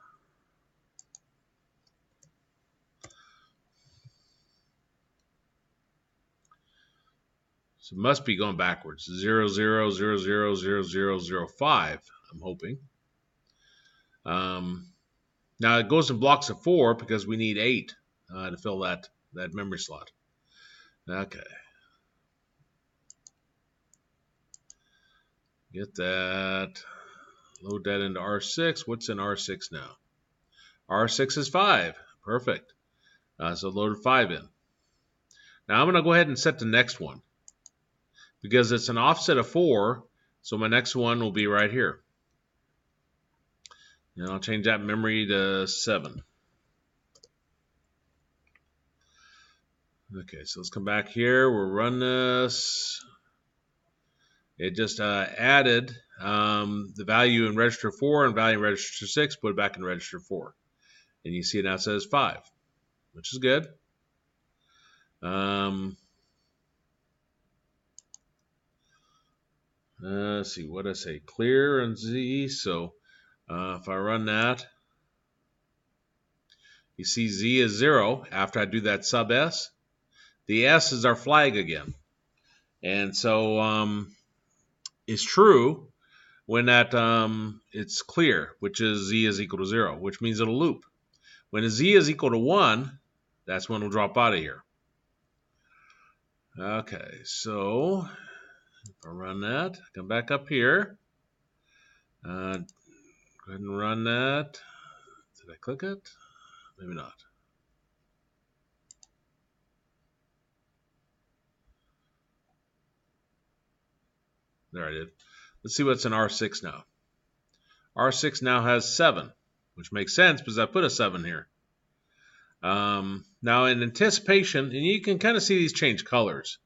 So it must be going backwards. 0, 0, 0, 0, 0, 0, 0, 5, I'm hoping. Now it goes in blocks of 4 because we need 8 to fill that memory slot. Okay. Get that. Load that into R6. What's in R6 now? R6 is 5. Perfect. So loaded 5 in. Now I'm going to go ahead and set the next one. Because it's an offset of 4, so my next one will be right here. And I'll change that memory to 7. Okay, so let's come back here. We'll run this. It just added the value in register 4 and value in register 6, put it back in register 4. And you see it now says 5, which is good. Let's see, what did I say? Clear and Z. So if I run that, you see Z is 0 after I do that sub S. The S is our flag again. And so it's true when that it's clear, which is Z is equal to 0, which means it'll loop. When Z is equal to 1, that's when it'll drop out of here. Okay, so if I run that, come back up here. Go ahead and run that. Did I click it? Maybe not. There I did. Let's see what's in R6 now. R6 now has 7, which makes sense because I put a 7 here. Now in anticipation, and you can kind of see these change colors.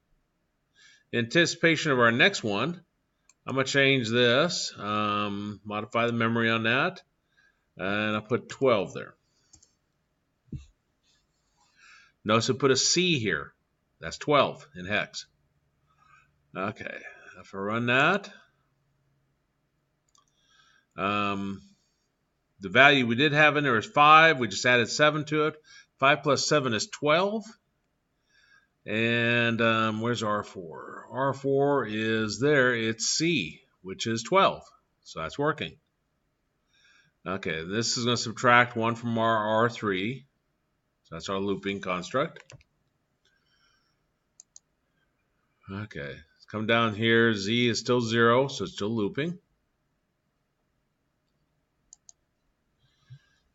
In anticipation of our next one, I'm going to change this, modify the memory on that, and I'll put 12 there. Notice I put a C here. That's 12 in hex. Okay, if I run that, the value we did have in there is 5. We just added 7 to it. 5 plus 7 is 12. And where's R4? R4 is there. It's C, which is 12. So that's working. Okay, this is going to subtract 1 from our R3. So that's our looping construct. Okay, let's come down here. Z is still 0, so it's still looping.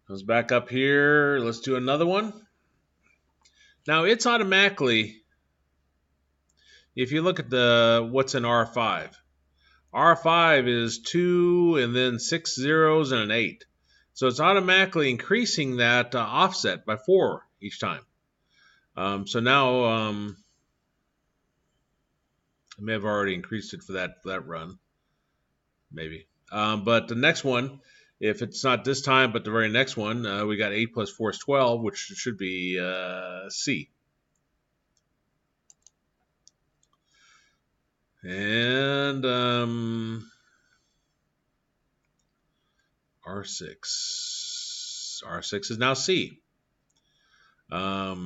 Comes back up here. Let's do another one. Now it's automatically, if you look at what's in R5, R5 is 2 and then 6 zeros and an 8. So it's automatically increasing that offset by 4 each time. So now I may have already increased it for that run, maybe. But the next one, if it's not this time, but the very next one, we got 8 plus 4 is 12, which should be C. And R6. R6 is now C. Wait a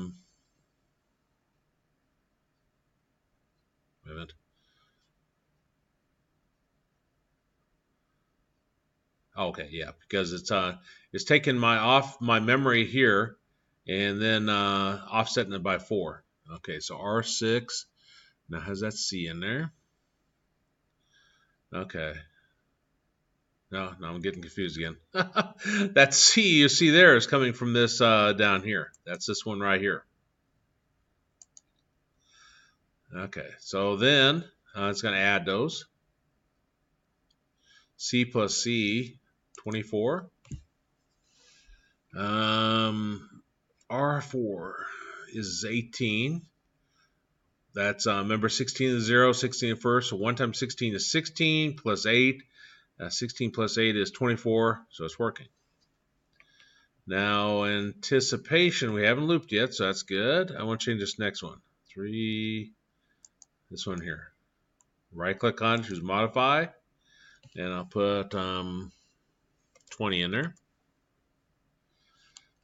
minute. Okay, yeah, because it's taking my memory here and then offsetting it by 4. Okay, so R6 now has that C in there. Okay. No, I'm getting confused again. That C you see there is coming from this down here. That's this one right here. Okay, so then it's going to add those. C plus C, 24. R4 is 18. That's, remember, 16 is 0, 16 is first. So 1 times 16 is 16 plus 8. 16 plus 8 is 24, so it's working. Now, anticipation, we haven't looped yet, so that's good. I want to change this next one. 3, this one here. Right-click on it, choose Modify, and I'll put 20 in there,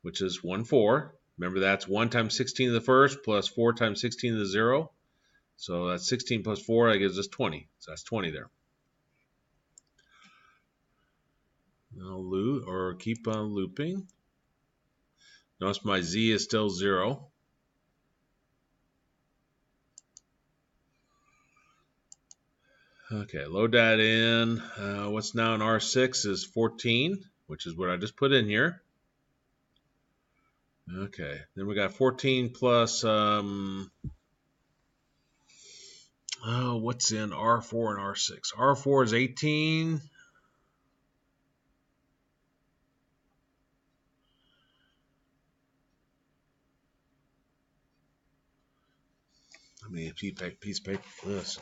which is 1, 4. Remember, that's 1 times 16 to the first plus 4 times 16 to the 0. So that's 16 plus 4, that gives us 20. So that's 20 there. I'll loop, or keep on looping. Notice my Z is still 0. Okay, load that in. What's now in R6 is 14, which is what I just put in here. Okay, then we got 14 plus, what's in R4 and R6? R4 is 18. How many piece of paper for this?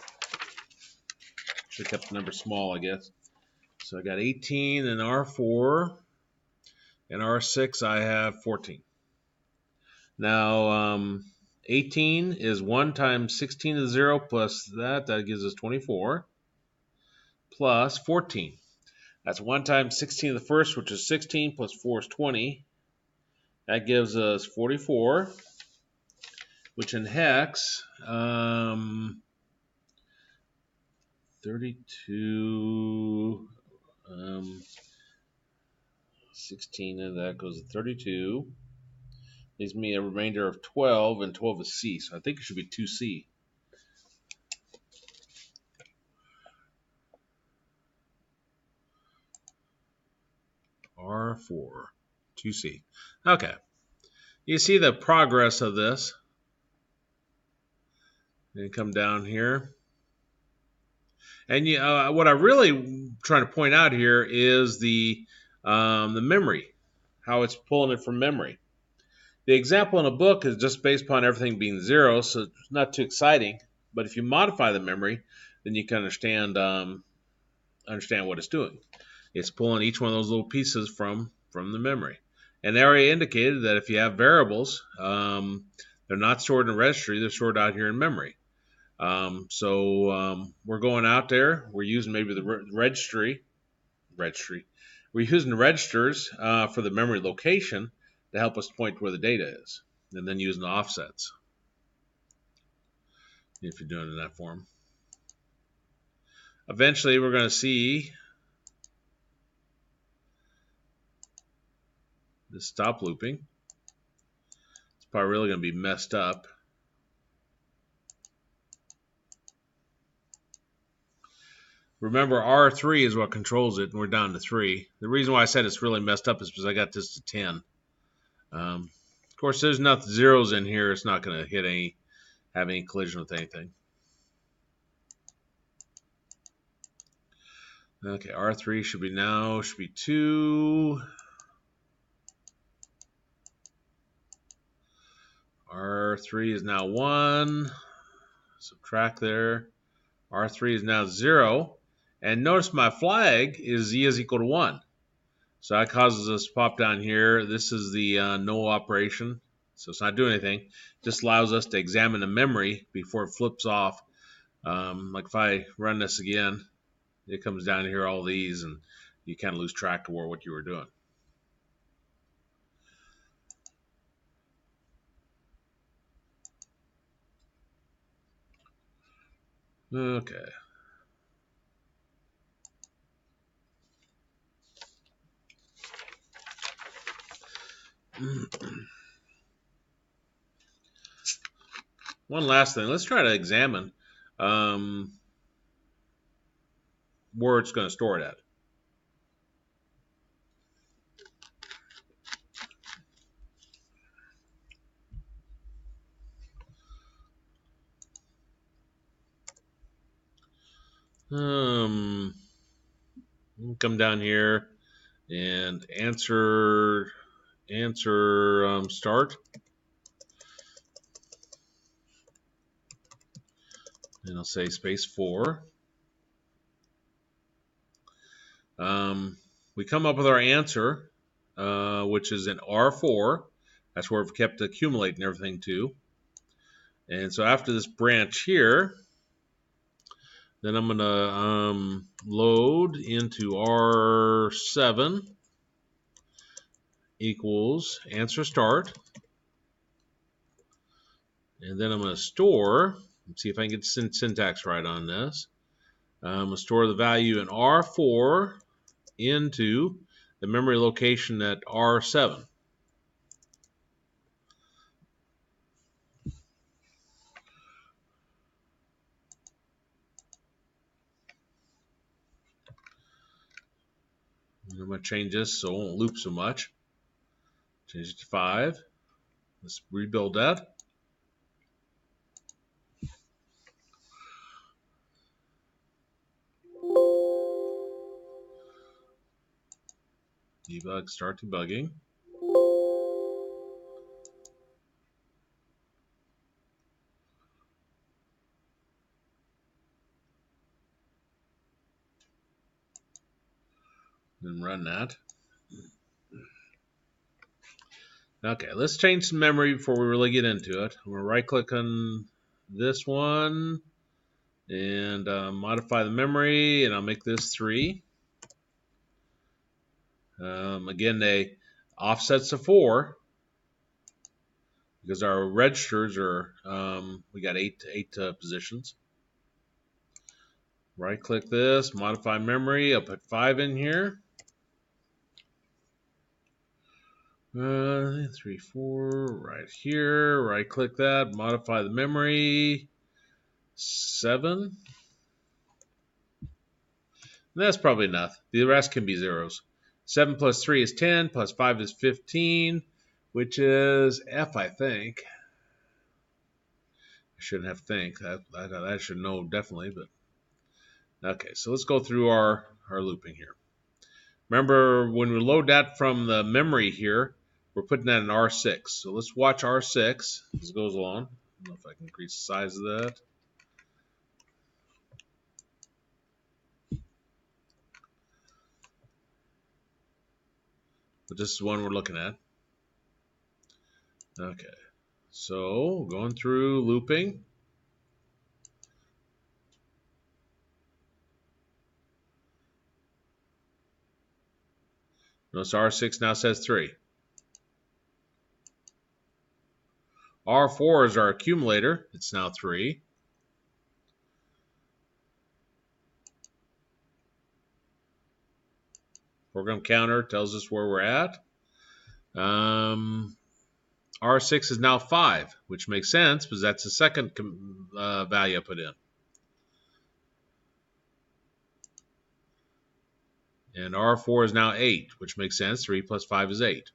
Should have kept the number small, I guess. So I got 18 in R4, and R6 I have 14. Now, 18 is 1 times 16 to the 0 plus that gives us 24, plus 14. That's 1 times 16 to the first, which is 16, plus 4 is 20. That gives us 44, which in hex, 32, 16, and that goes to 32. Leaves me a remainder of 12, and 12 is C, so I think it should be 2C. R4, 2C. Okay. You see the progress of this. And come down here. And what I really trying to point out here is the memory, how it's pulling it from memory. The example in the book is just based upon everything being 0, so it's not too exciting. But if you modify the memory, then you can understand what it's doing. It's pulling each one of those little pieces from the memory. And they already indicated that if you have variables, they're not stored in a registry, they're stored out here in memory. So we're going out there, we're using maybe the registry. We're using the registers for the memory location to help us point to where the data is, and then using the offsets if you're doing it in that form. Eventually, we're going to see this stop looping. It's probably really going to be messed up. Remember, R3 is what controls it, and we're down to 3. The reason why I said it's really messed up is because I got this to 10. Of course, there's enough zeros in here, it's not going to have any collision with anything. Okay, R3 should be 2. R3 is now 1. Subtract there. R3 is now 0. And notice my flag is Z is equal to 1. So that causes us to pop down here. This is the null operation. So it's not doing anything. It just allows us to examine the memory before it flips off. Like if I run this again, it comes down here, all these, and you kind of lose track of what you were doing. Okay. One last thing. Let's try to examine where it's going to store it at. Come down here and answer start, and I'll say space 4. We come up with our answer, which is in R4. That's where we've kept accumulating everything to. And so after this branch here, then I'm going to load into R7 equals answer start. And then I'm going to store. Let's see if I can get syntax right on this. I'm going to store the value in R4 into the memory location at R7. I'm going to change this so it won't loop so much. Change it to 5. Let's rebuild that. Debug, start debugging. Then run that. Okay, let's change some memory before we really get into it. I'm going to right click on this one and modify the memory, and I'll make this 3. Again, they offsets to 4 because our registers are we got 8 positions. Right click this, modify memory. I'll put 5 in here. 3, 4, right here. Right click that, modify the memory. 7. That's probably enough. The rest can be zeros. 7 plus 3 is 10, plus 5 is 15, which is F, I think. I shouldn't have to think. I should know definitely, but okay. So let's go through our looping here. Remember, when we load that from the memory here, we're putting that in R6. So let's watch R6 as it goes along. I don't know if I can increase the size of that. But this is one we're looking at. Okay, so going through looping. Notice R6 now says 3. R4 is our accumulator. It's now 3. Program counter tells us where we're at. R6 is now 5, which makes sense because that's the second value I put in. And R4 is now 8, which makes sense. 3 plus 5 is 8.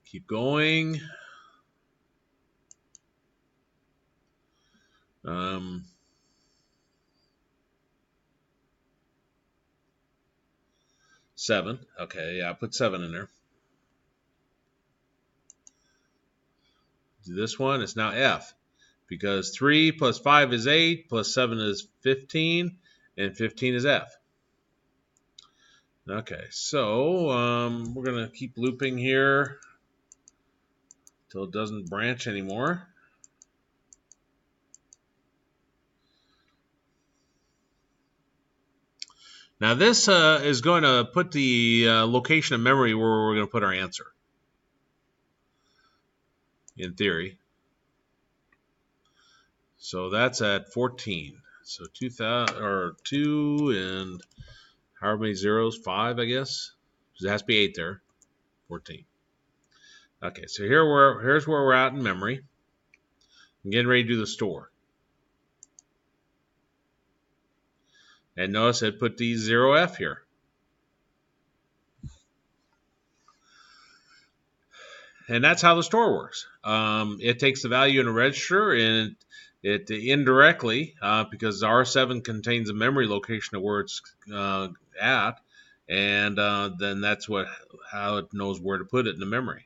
Keep going. 7. Okay, yeah, I put 7 in there. Do this one. It's now F because 3 plus 5 is 8, plus 7 is 15, and 15 is F. Okay, so we're going to keep looping here until it doesn't branch anymore. Now this is going to put the location of memory where we're going to put our answer, in theory. So that's at 14. So 2 and however many zeros, 5, I guess. Because it has to be 8 there. 14. Okay, so here's where we're at in memory. I'm getting ready to do the store. And notice it put the 0F here. And that's how the store works. It takes the value in a register and it indirectly, because R7 contains a memory location of where it's at, and then that's how it knows where to put it in the memory.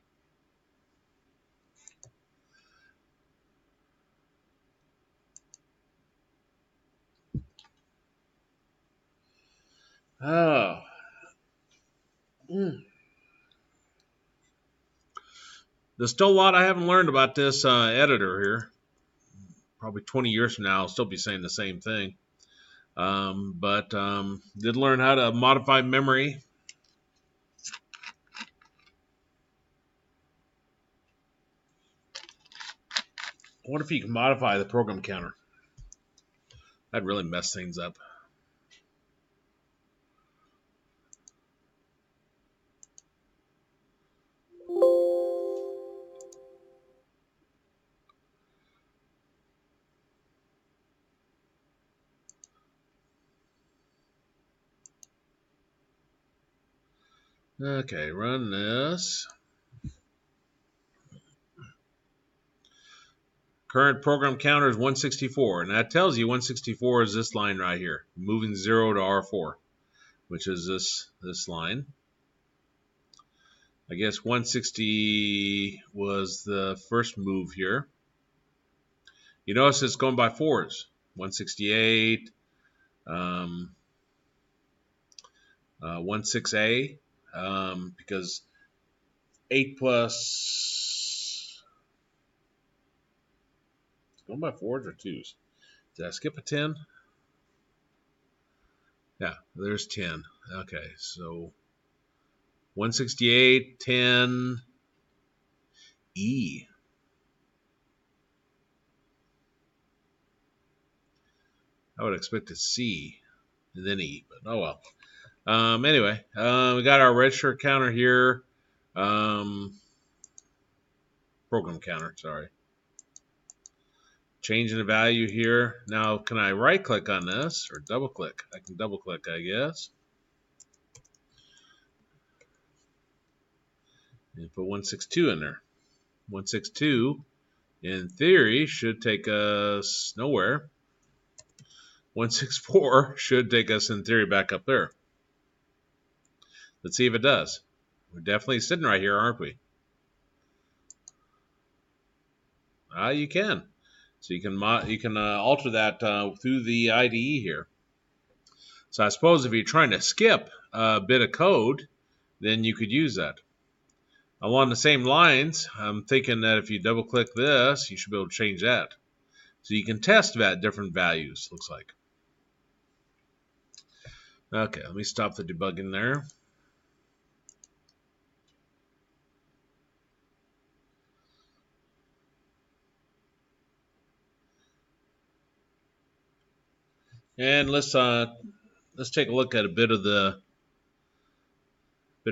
Oh. There's still a lot I haven't learned about this editor here. Probably 20 years from now, I'll still be saying the same thing. But did learn how to modify memory. I wonder if you can modify the program counter. That'd really mess things up. Okay, run this. Current program counter is 164, and that tells you 164 is this line right here, moving 0 to R4, which is this line. I guess 160 was the first move here. You notice it's going by 4s. 168, 16A, because 8 plus... Going by 4s or 2s? Did I skip a 10? Yeah, there's 10. Okay, so 168, 10, E. I would expect a C and then E, but oh well. Anyway, we got our register counter here. Program counter, sorry. Changing the value here. Now, can I right click on this or double click? I can double click, I guess. And put 162 in there. 162, in theory, should take us nowhere. 164 should take us, in theory, back up there. Let's see if it does. We're definitely sitting right here, aren't we? You can. So you can alter that through the IDE here. So I suppose if you're trying to skip a bit of code, then you could use that. Along the same lines, I'm thinking that if you double click this, you should be able to change that. So you can test that different values, looks like. Okay, let me stop the debugging there. And let's take a look at a bit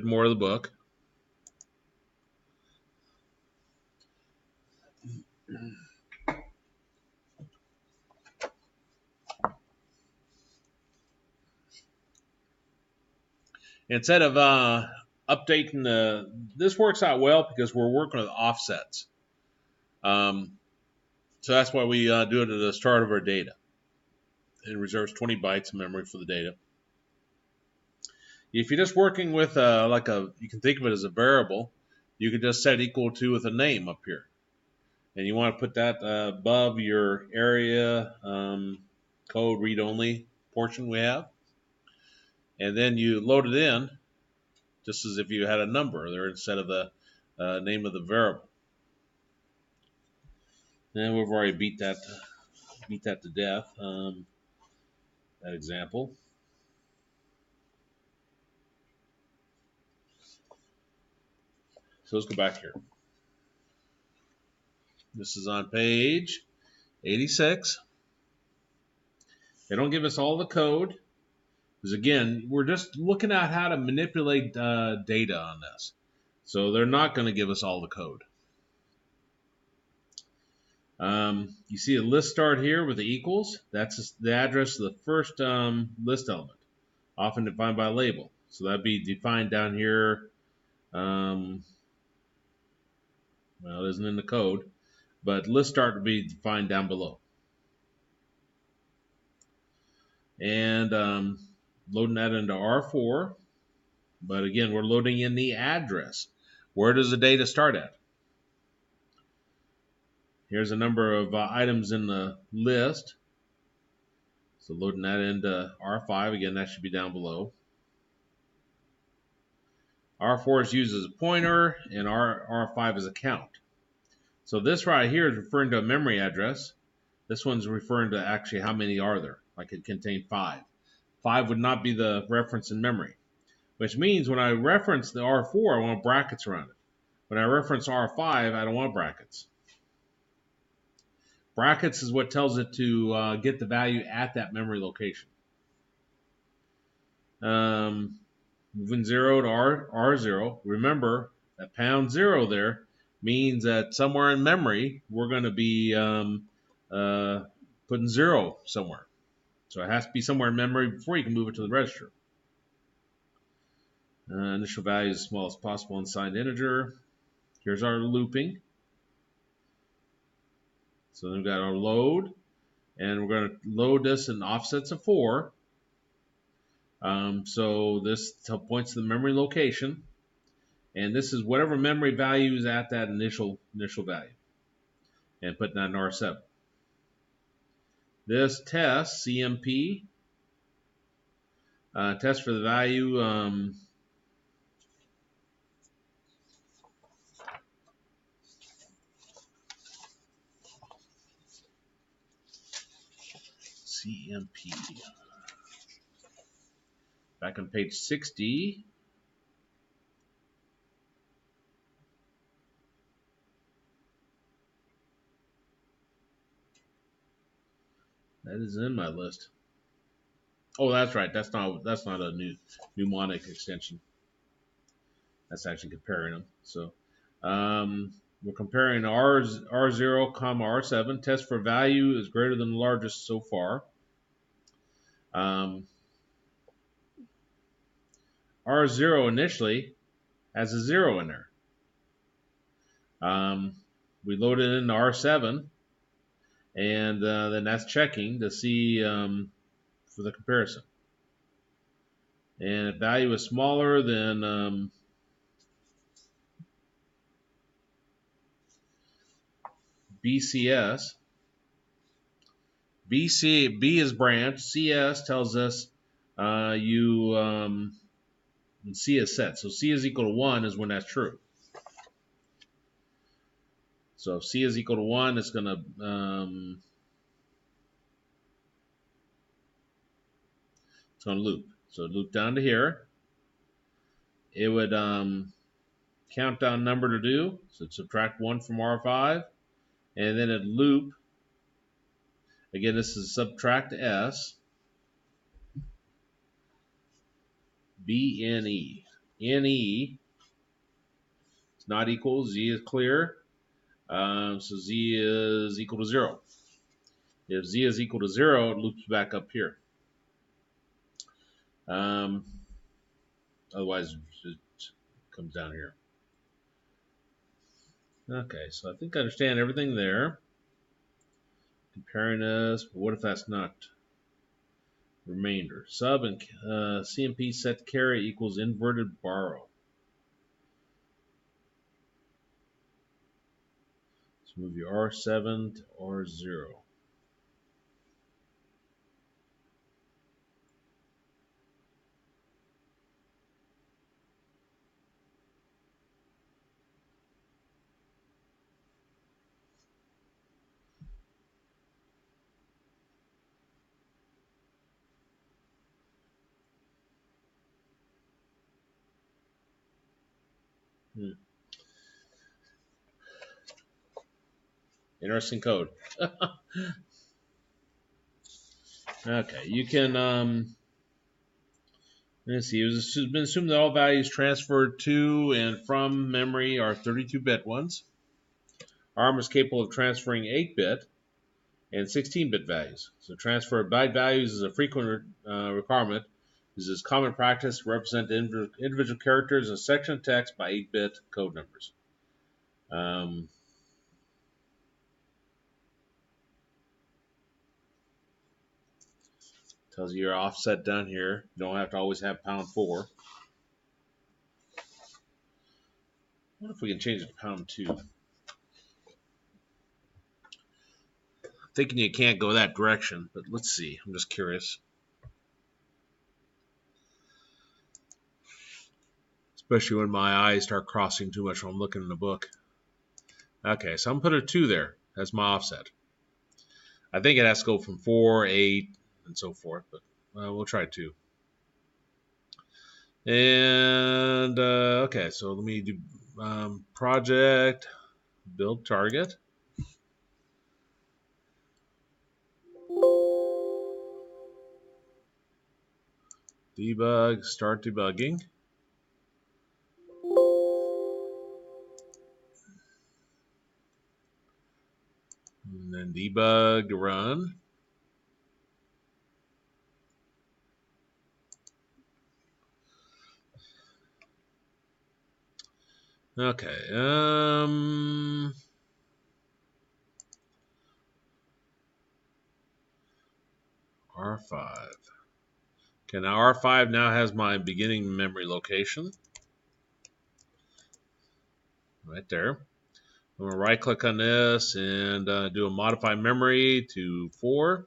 more of the book. Instead of updating this works out well because we're working with offsets. So that's why we do it at the start of our data. It reserves 20 bytes of memory for the data. If you're just working with you can think of it as a variable, you could just set equal to with a name up here. And you want to put that above your area code read-only portion we have. And then you load it in just as if you had a number there instead of the name of the variable. And we've already beat that to death, that example. So let's go back here. This is on page 86. They don't give us all the code. Because again, we're just looking at how to manipulate data on this. So they're not going to give us all the code. You see a list start here with the equals. That's the address of the first list element, often defined by a label. So that'd be defined down here. Well, it isn't in the code, but list start would be defined down below. And loading that into R4. But again, we're loading in the address. Where does the data start at? Here's a number of items in the list. So loading that into R5, again, that should be down below. R4 is used as a pointer, and R5 is a count. So this right here is referring to a memory address. This one's referring to actually how many are there. Like it contained 5. 5 would not be the reference in memory, which means when I reference the R4, I want brackets around it. When I reference R5, I don't want brackets. Brackets is what tells it to get the value at that memory location. Moving 0 to R0. Remember that #0 there means that somewhere in memory we're going to be putting 0 somewhere. So it has to be somewhere in memory before you can move it to the register. Initial value is as small as possible unsigned integer. Here's our looping. So then we've got our load, and we're going to load this in offsets of 4. So this points to the memory location, and this is whatever memory value is at that initial value, and putting that in R7. This test, CMP, test for the value CMP. Back on page 60. That is in my list. Oh, that's right. That's not a new mnemonic extension. That's actually comparing them. So we're comparing R0, comma R7. Test for value is greater than the largest so far. R0 initially has a 0 in there. We load it into R7, and then that's checking to see for the comparison. And if value is smaller than BCS, B is branch, CS tells us C is set. So C is equal to 1 is when that's true. So if C is equal to 1, it's going to loop. So loop down to here. It would count down number to do. So subtract 1 from R5. And then it loop. Again, this is subtract S. BNE. NE is not equal. Z is clear. So Z is equal to 0. If Z is equal to 0, it loops back up here. Otherwise, it comes down here. Okay, so I think I understand everything there. Comparing this, but what if that's not remainder? Sub and CMP set carry equals inverted borrow. Let's move your R7 to R0. Interesting code. Okay, you can let's see. It's been assumed that all values transferred to and from memory are 32-bit ones. ARM is capable of transferring 8-bit and 16-bit values. So transfer of byte values is a frequent requirement. This is common practice to represent individual characters in a section of text by 8-bit code numbers. Tells you your offset down here. You don't have to always have #4. What if we can change it to #2? Thinking you can't go that direction, but let's see. I'm just curious. Especially when my eyes start crossing too much when I'm looking in the book. Okay, so I'm going to put a 2 there. That's my offset. I think it has to go from 4, 8, and so forth, but we'll try 2. And, okay, so let me do project, build target. Debug, start debugging. And then debug to run. Okay, R5. Okay, now R5 now has my beginning memory location. Right there. I'm going to right click on this and do a modify memory to 4.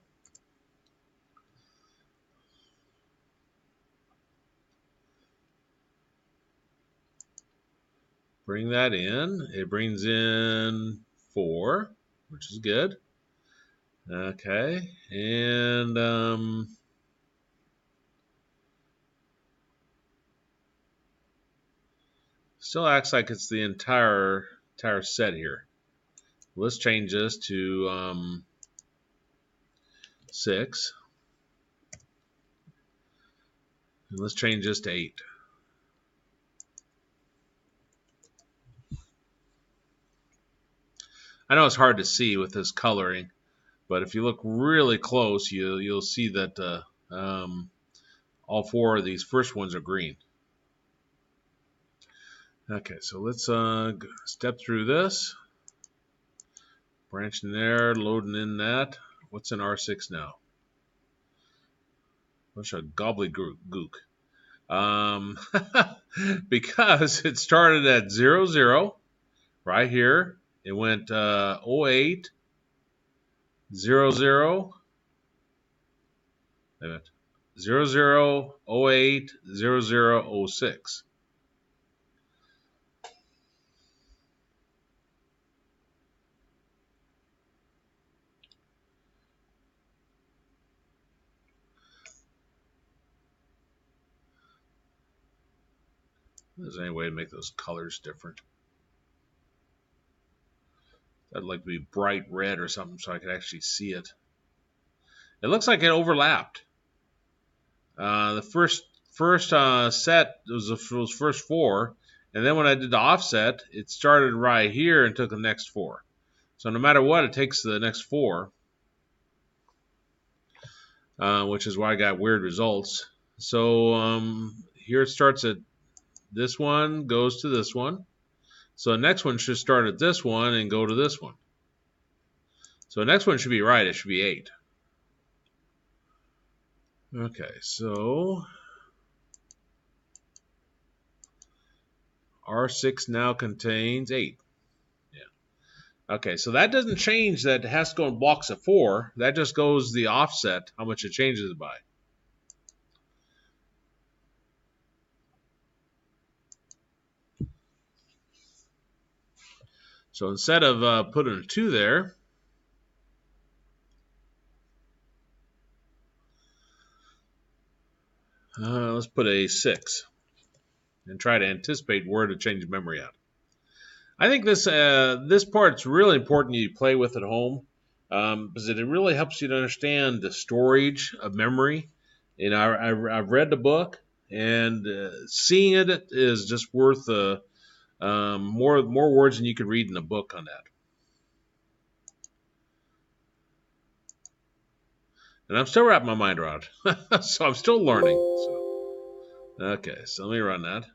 Bring that in. It brings in 4, which is good. Okay, and still acts like it's the entire set here. Let's change this to 6. And let's change this to 8. I know it's hard to see with this coloring, but if you look really close, you'll see that all 4 of these first ones are green. Okay, so let's step through this. Branching there, loading in that. What's in R6 now? What's a gobbledygook? Because it started at 0, 0, right here. It went 08, 0, 0, 0, 0, 08, 0, 0, 06. Is there any way to make those colors different? I'd like to be bright red or something so I could actually see it. It looks like it overlapped. The first set was those first 4, and then when I did the offset, it started right here and took the next 4. So no matter what, it takes the next 4, which is why I got weird results. So here it starts at this one, goes to this one. So the next one should start at this one and go to this one. So the next one should be right. It should be 8. Okay, so R6 now contains 8. Yeah. Okay, so that doesn't change that it has to go in blocks of 4. That just goes the offset, how much it changes it by. So instead of putting a 2 there, let's put a 6 and try to anticipate where to change memory at. I think this part's really important you play with at home because it really helps you to understand the storage of memory. And I've read the book, and seeing it is just worth more words than you could read in a book on that. And I'm still wrapping my mind around it. So I'm still learning. So okay, so let me run that.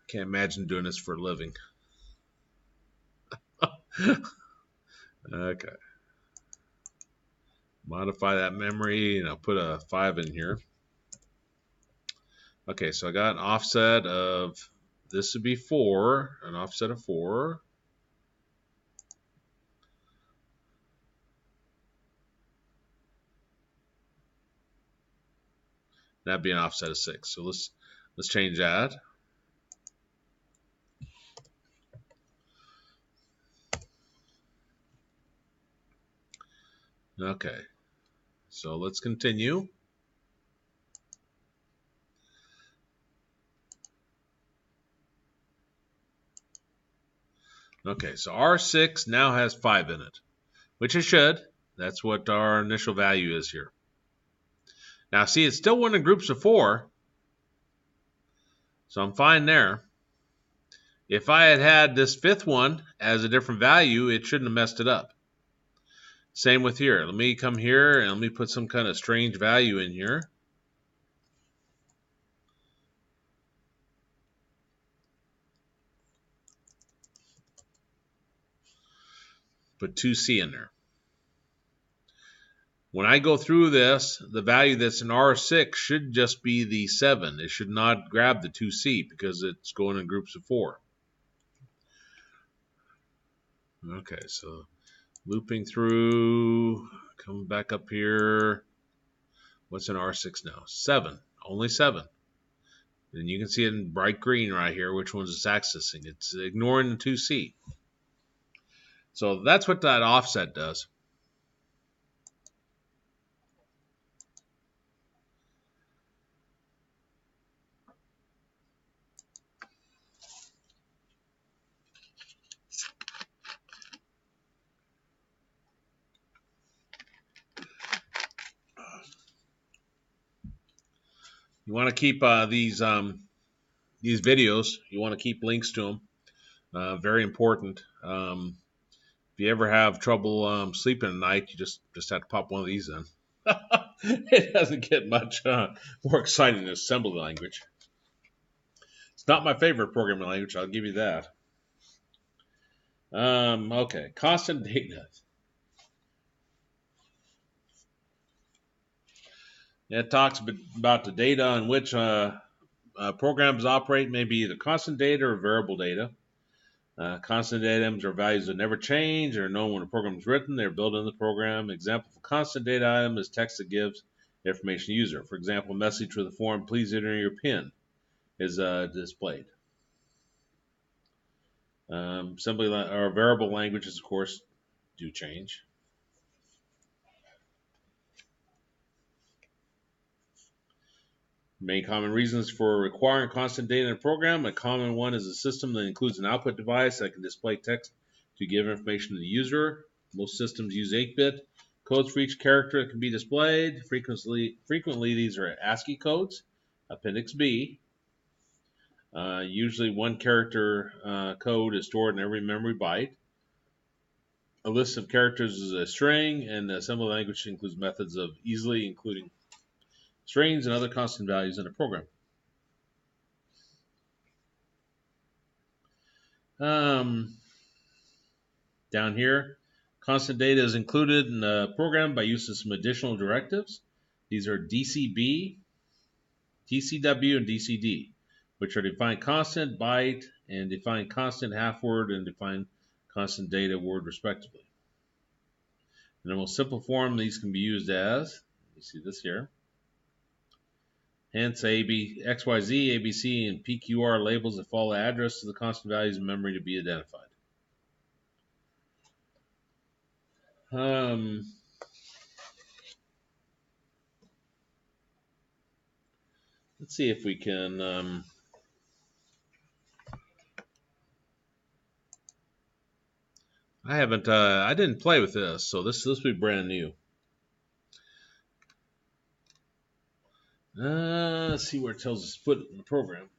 Can't imagine doing this for a living. Okay. Modify that memory, and I'll put a 5 in here. Okay, so I got an offset of, this would be 4, an offset of 4. That'd be an offset of 6. So let's change that. Okay, so let's continue. Okay, so R6 now has 5 in it, which it should. That's what our initial value is here. Now, see, it's still one in groups of 4, so I'm fine there. If I had had this 5th one as a different value, it shouldn't have messed it up. Same with here. Let me come here and let me put some kind of strange value in here. Put 2C in there. When I go through this, the value that's in R6 should just be the 7. It should not grab the 2C because it's going in groups of 4. Okay, so looping through, coming back up here. What's in R6 now? 7. Only 7. And you can see it in bright green right here, which one's it's accessing. It's ignoring the 2C. So that's what that offset does. You want to keep these videos. You want to keep links to them. Very important. If you ever have trouble sleeping at night, you just have to pop one of these in. It doesn't get much more exciting than assembly language. It's not my favorite programming language. I'll give you that. Okay, constant data. It talks about the data on which programs operate, may be either constant data or variable data. Constant data items are values that never change or are known when a program is written. They're built in the program. Example of a constant data item is text that gives information to the user. For example, a message with the form, please enter your PIN, is displayed. Assembly or variable languages, of course, do change. Main common reasons for requiring constant data in a program. A common one is a system that includes an output device that can display text to give information to the user. Most systems use 8-bit codes for each character that can be displayed. Frequently these are ASCII codes. Appendix B. Usually one character code is stored in every memory byte. A list of characters is a string, and the assembly language includes methods of easily including strings and other constant values in a program. Down here, constant data is included in the program by use of some additional directives. These are DCB, DCW, and DCD, which are define constant byte and define constant half word and define constant data word respectively. In a most simple form, these can be used as, you see this here, hence XYZ, ABC, and PQR labels that follow address to the constant values in memory to be identified. Let's see if we can I haven't. I didn't play with this, so this will be brand new. Let's see where it tells us to put it in the program. I'm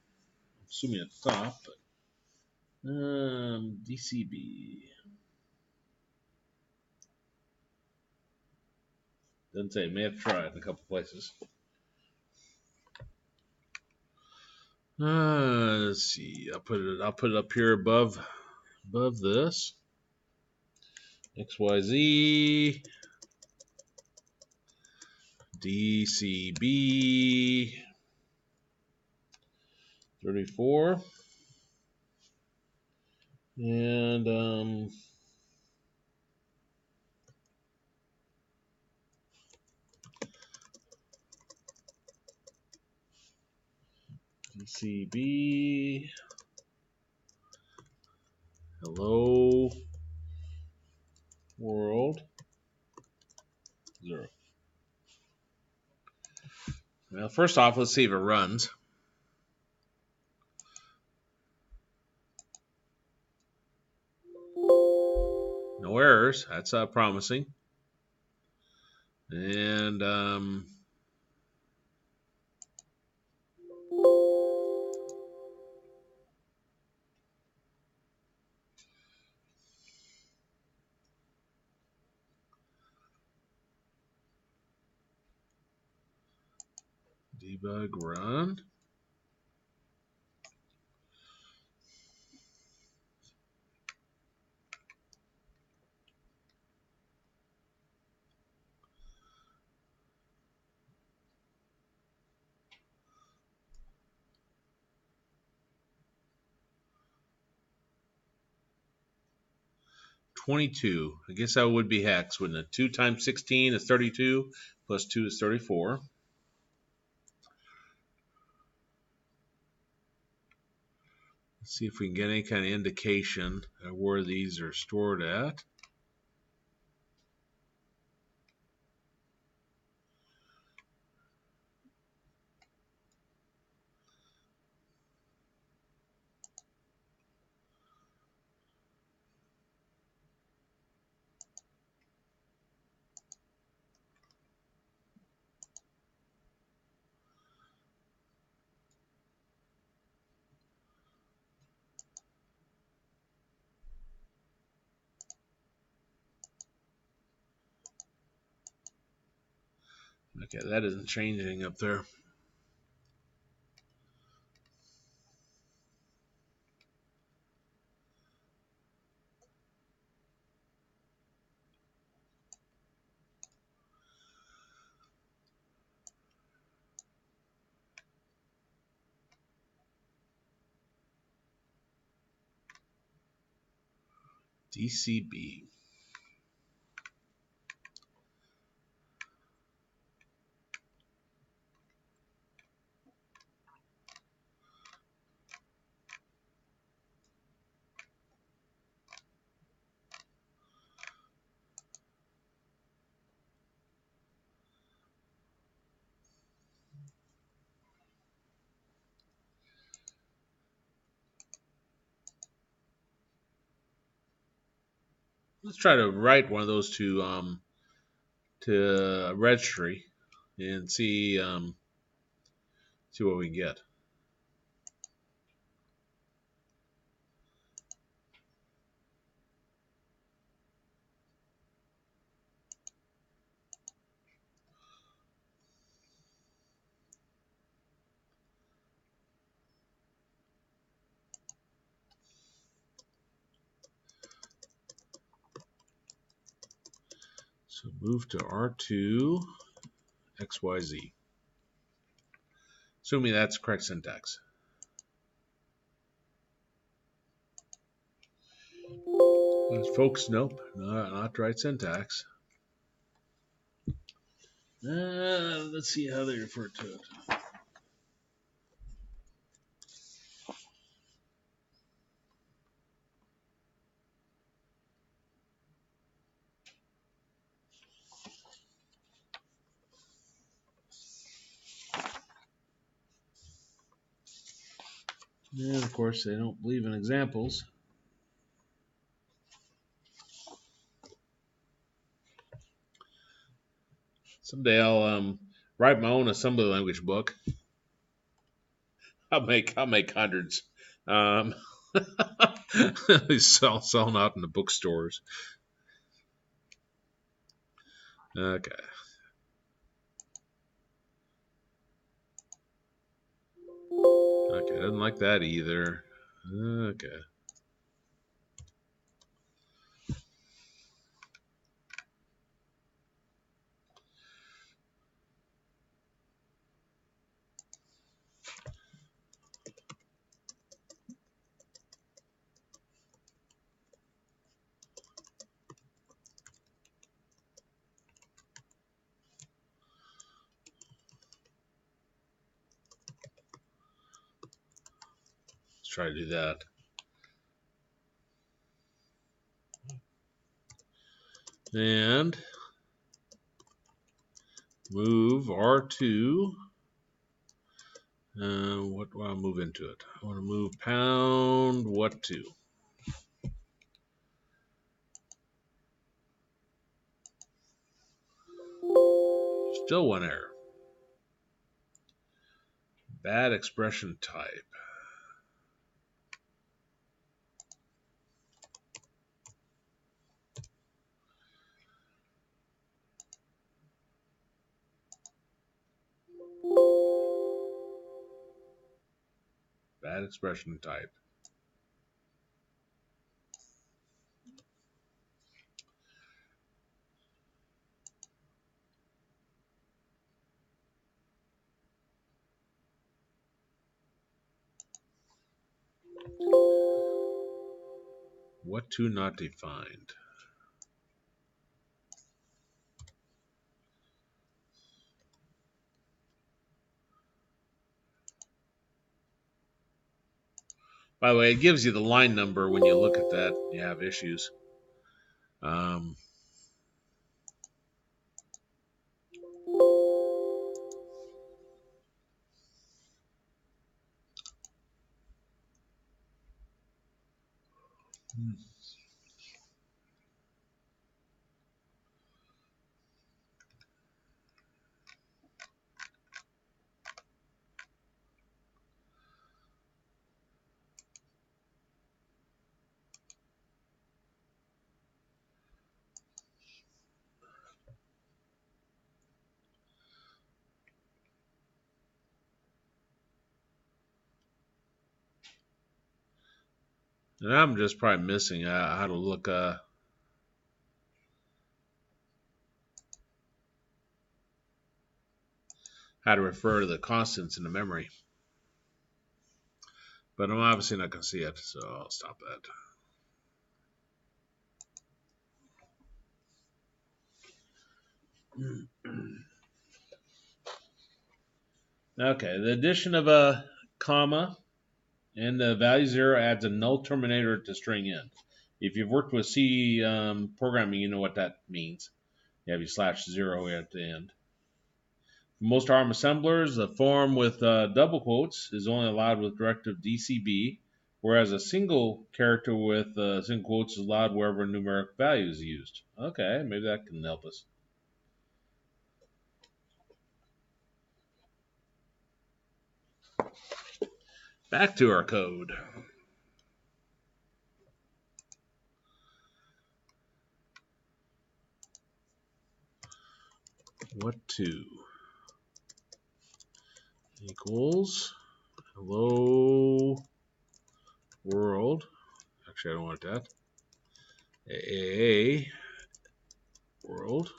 assuming at the top, but DCB doesn't say. May have to try it in a couple places. Let's see. I'll put it up here above this. XYZ DCB 34 and DCB hello world 0. Now, first off, let's see if it runs. No errors. That's promising. And debug run. $22. I guess that would be hex, wouldn't it? 2 times 16 is 32, plus 2 is 34. Let's see if we can get any kind of indication of where these are stored at. Okay, that isn't changing up there. DCB. Let's try to write one of those to a registry and see what we can get. So move to R2 XYZ. Assuming that's correct syntax. Folks, nope, not right syntax. Let's see how they refer to it. And of course, they don't believe in examples. Someday I'll write my own assembly language book. I'll make hundreds. Um, selling out in the bookstores. Okay. Okay, doesn't like that either. Okay. Let's try to do that. And move R2. What do I move into it? I want to move pound what to? Still one error. Bad expression type. Bad expression type. What to not defined. By the way, it gives you the line number when you look at that. You have issues. And I'm just probably missing how to look. How to refer to the constants in the memory. But I'm obviously not going to see it, so I'll stop that. Okay, the addition of a comma and the value 0 adds a null terminator to string end. If you've worked with C programming, you know what that means. You have your /0 at the end. For most ARM assemblers, a form with double quotes is only allowed with directive DCB, whereas a single character with single quotes is allowed wherever numeric value is used. Okay, maybe that can help us. Back to our code. What to equals hello world. Actually, I don't want that. A world.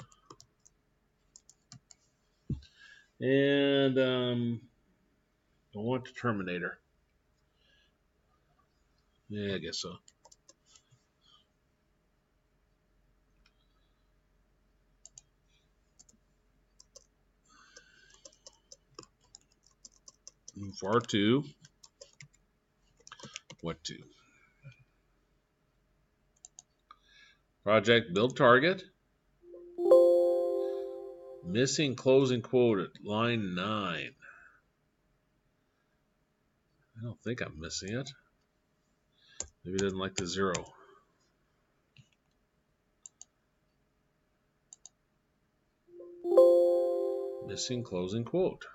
And I want the terminator. Yeah, I guess so. Move R2. What to? Project build target. Missing closing quote at line 9. I don't think I'm missing it. Maybe it doesn't like the 0. Missing closing quote.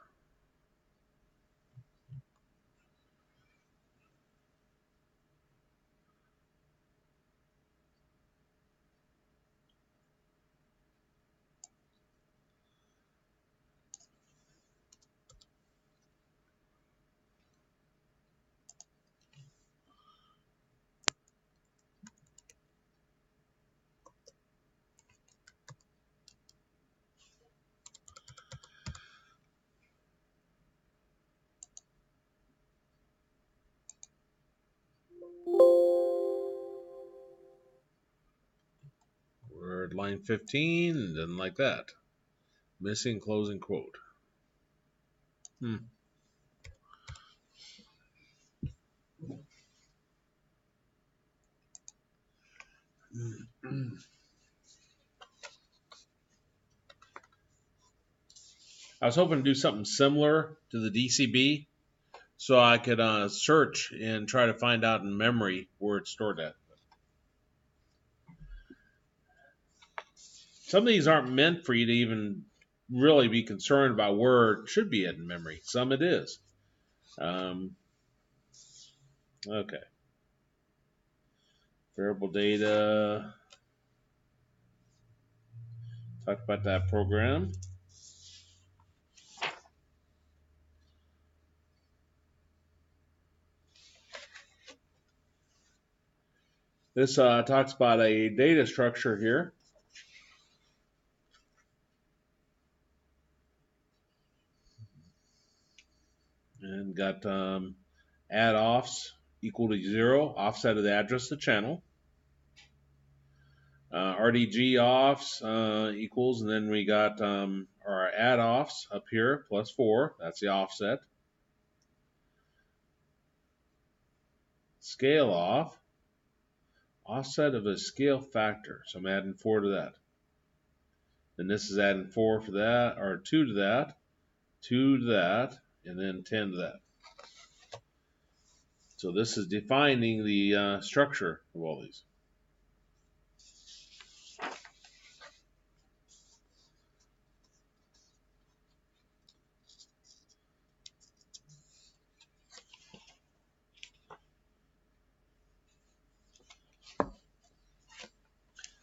We're at line 15, and then like that. Missing closing quote. I was hoping to do something similar to the DCB so I could search and try to find out in memory where it's stored at. Some of these aren't meant for you to even really be concerned about where it should be in memory. Some it is. Okay. Variable data. Talk about that program. This talks about a data structure here. And got add offs equal to 0, offset of the address of the channel. RDG offs equals, and then we got our add offs up here, plus 4. That's the offset. Scale off, offset of a scale factor. So I'm adding 4 to that. And this is adding 4 for that, or 2 to that, 2 to that, and then 10 to that. So this is defining the structure of all these. I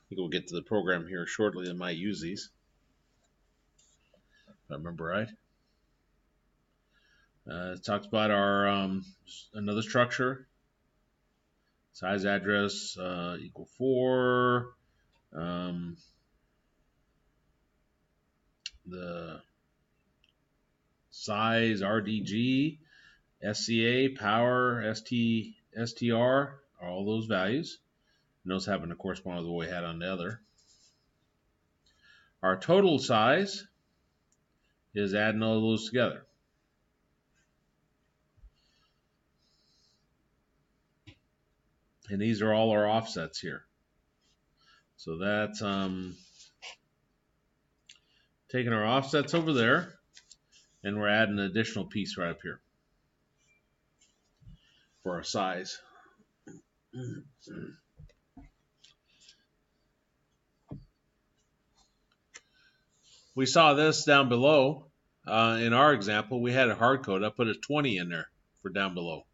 think we'll get to the program here shortly that might use these, if I remember right. It talks about our another structure. Size address equal 4. The size RDG, SCA, power, STR, all those values. And those happen to correspond with what we had on the other. Our total size is adding all those together. And these are all our offsets here. So that's taking our offsets over there, and we're adding an additional piece right up here for our size. We saw this down below. In our example, we had a hard code. I put a 20 in there for down below.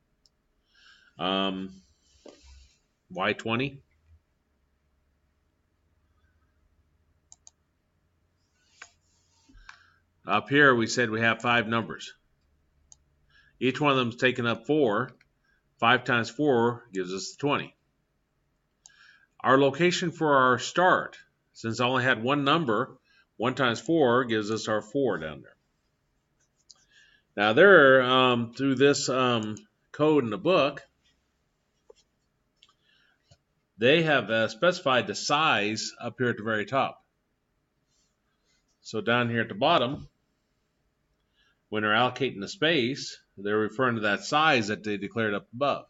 Why 20? Up here, we said we have 5 numbers. Each one of them is taking up 4. 5 times 4 gives us 20. Our location for our start, since I only had one number, 1 times 4 gives us our 4 down there. Now there, through this code in the book, they have specified the size up here at the very top. So down here at the bottom, when they're allocating the space, they're referring to that size that they declared up above.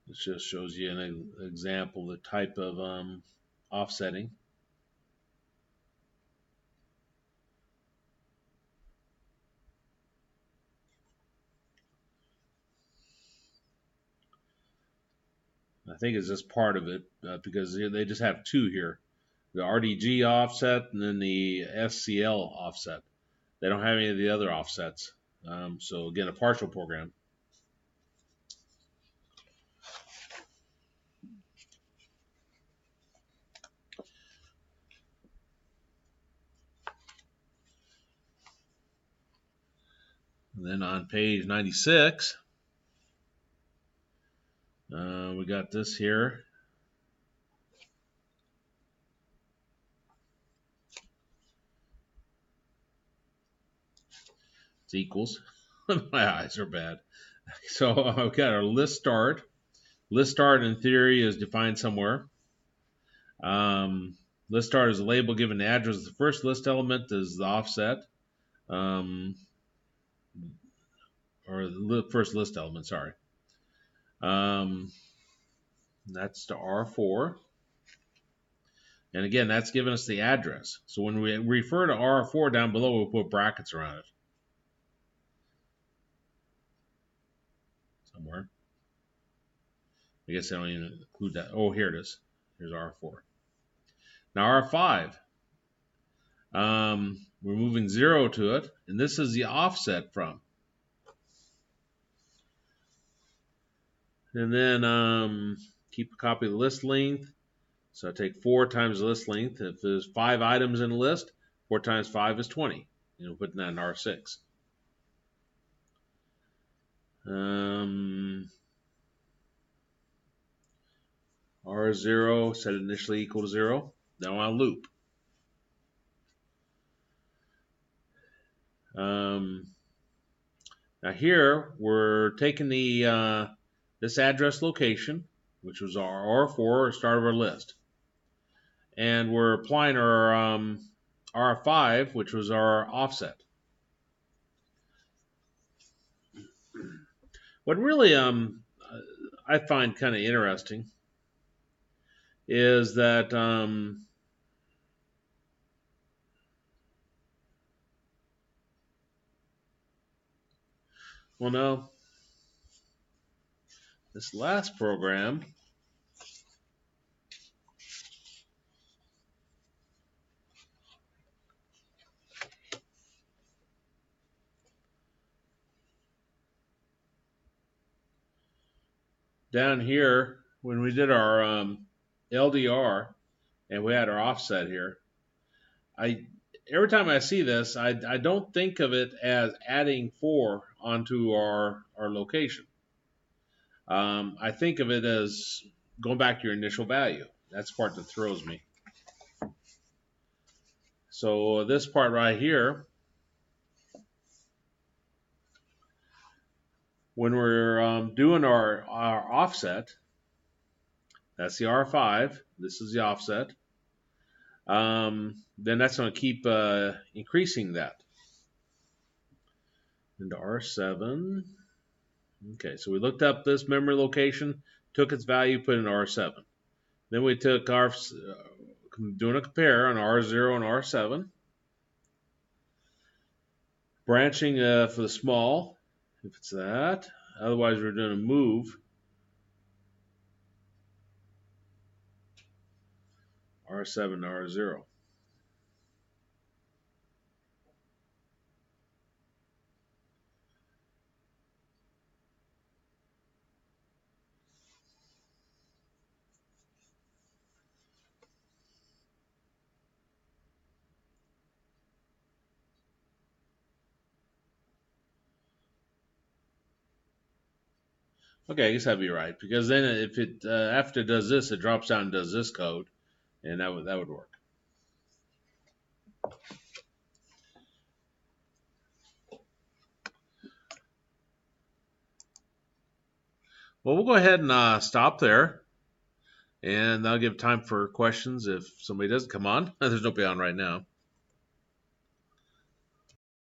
This just shows you an example of the type of offsetting. I think it's just part of it because they just have two here. The RDG offset and then the SCL offset. They don't have any of the other offsets. So again, a partial program. And then on page 96, we got this here. It's equals. My eyes are bad. So I've got our list start. List start in theory is defined somewhere. List start is a label given the address of the first list element is the offset. Or the first list element, sorry. That's to R4. And again, that's giving us the address. So when we refer to R4 down below, we'll put brackets around it. Somewhere. I guess I don't even include that. Oh, here it is. Here's R4. Now R5. We're moving 0 to it. And this is the offset from. And then keep a copy of the list length. So I take 4 times the list length. If there's 5 items in the list, 4 times 5 is 20. Putting that in R6. R0 set initially equal to 0. Now I'll loop. Now here we're taking the this address location, which was our R4, start of our list, and we're applying our R5, which was our offset. What really I find kind of interesting is that well, no, this last program down here when we did our LDR and we had our offset here, every time I see this, I don't think of it as adding 4 onto our location. I think of it as going back to your initial value. That's the part that throws me. So this part right here, when we're doing our offset, that's the R5. This is the offset. Then that's going to keep increasing that into R7. Okay, so we looked up this memory location, took its value, put it in R7. Then we took our doing a compare on R0 and R7. Branching for the small, if it's that. Otherwise, we're doing a move. R7 to R0. Okay, I guess I'd be right, because then if it after it does this, it drops down and does this code, and that would work. Well, we'll go ahead and stop there, and that'll give time for questions if somebody doesn't come on. There's nobody on right now.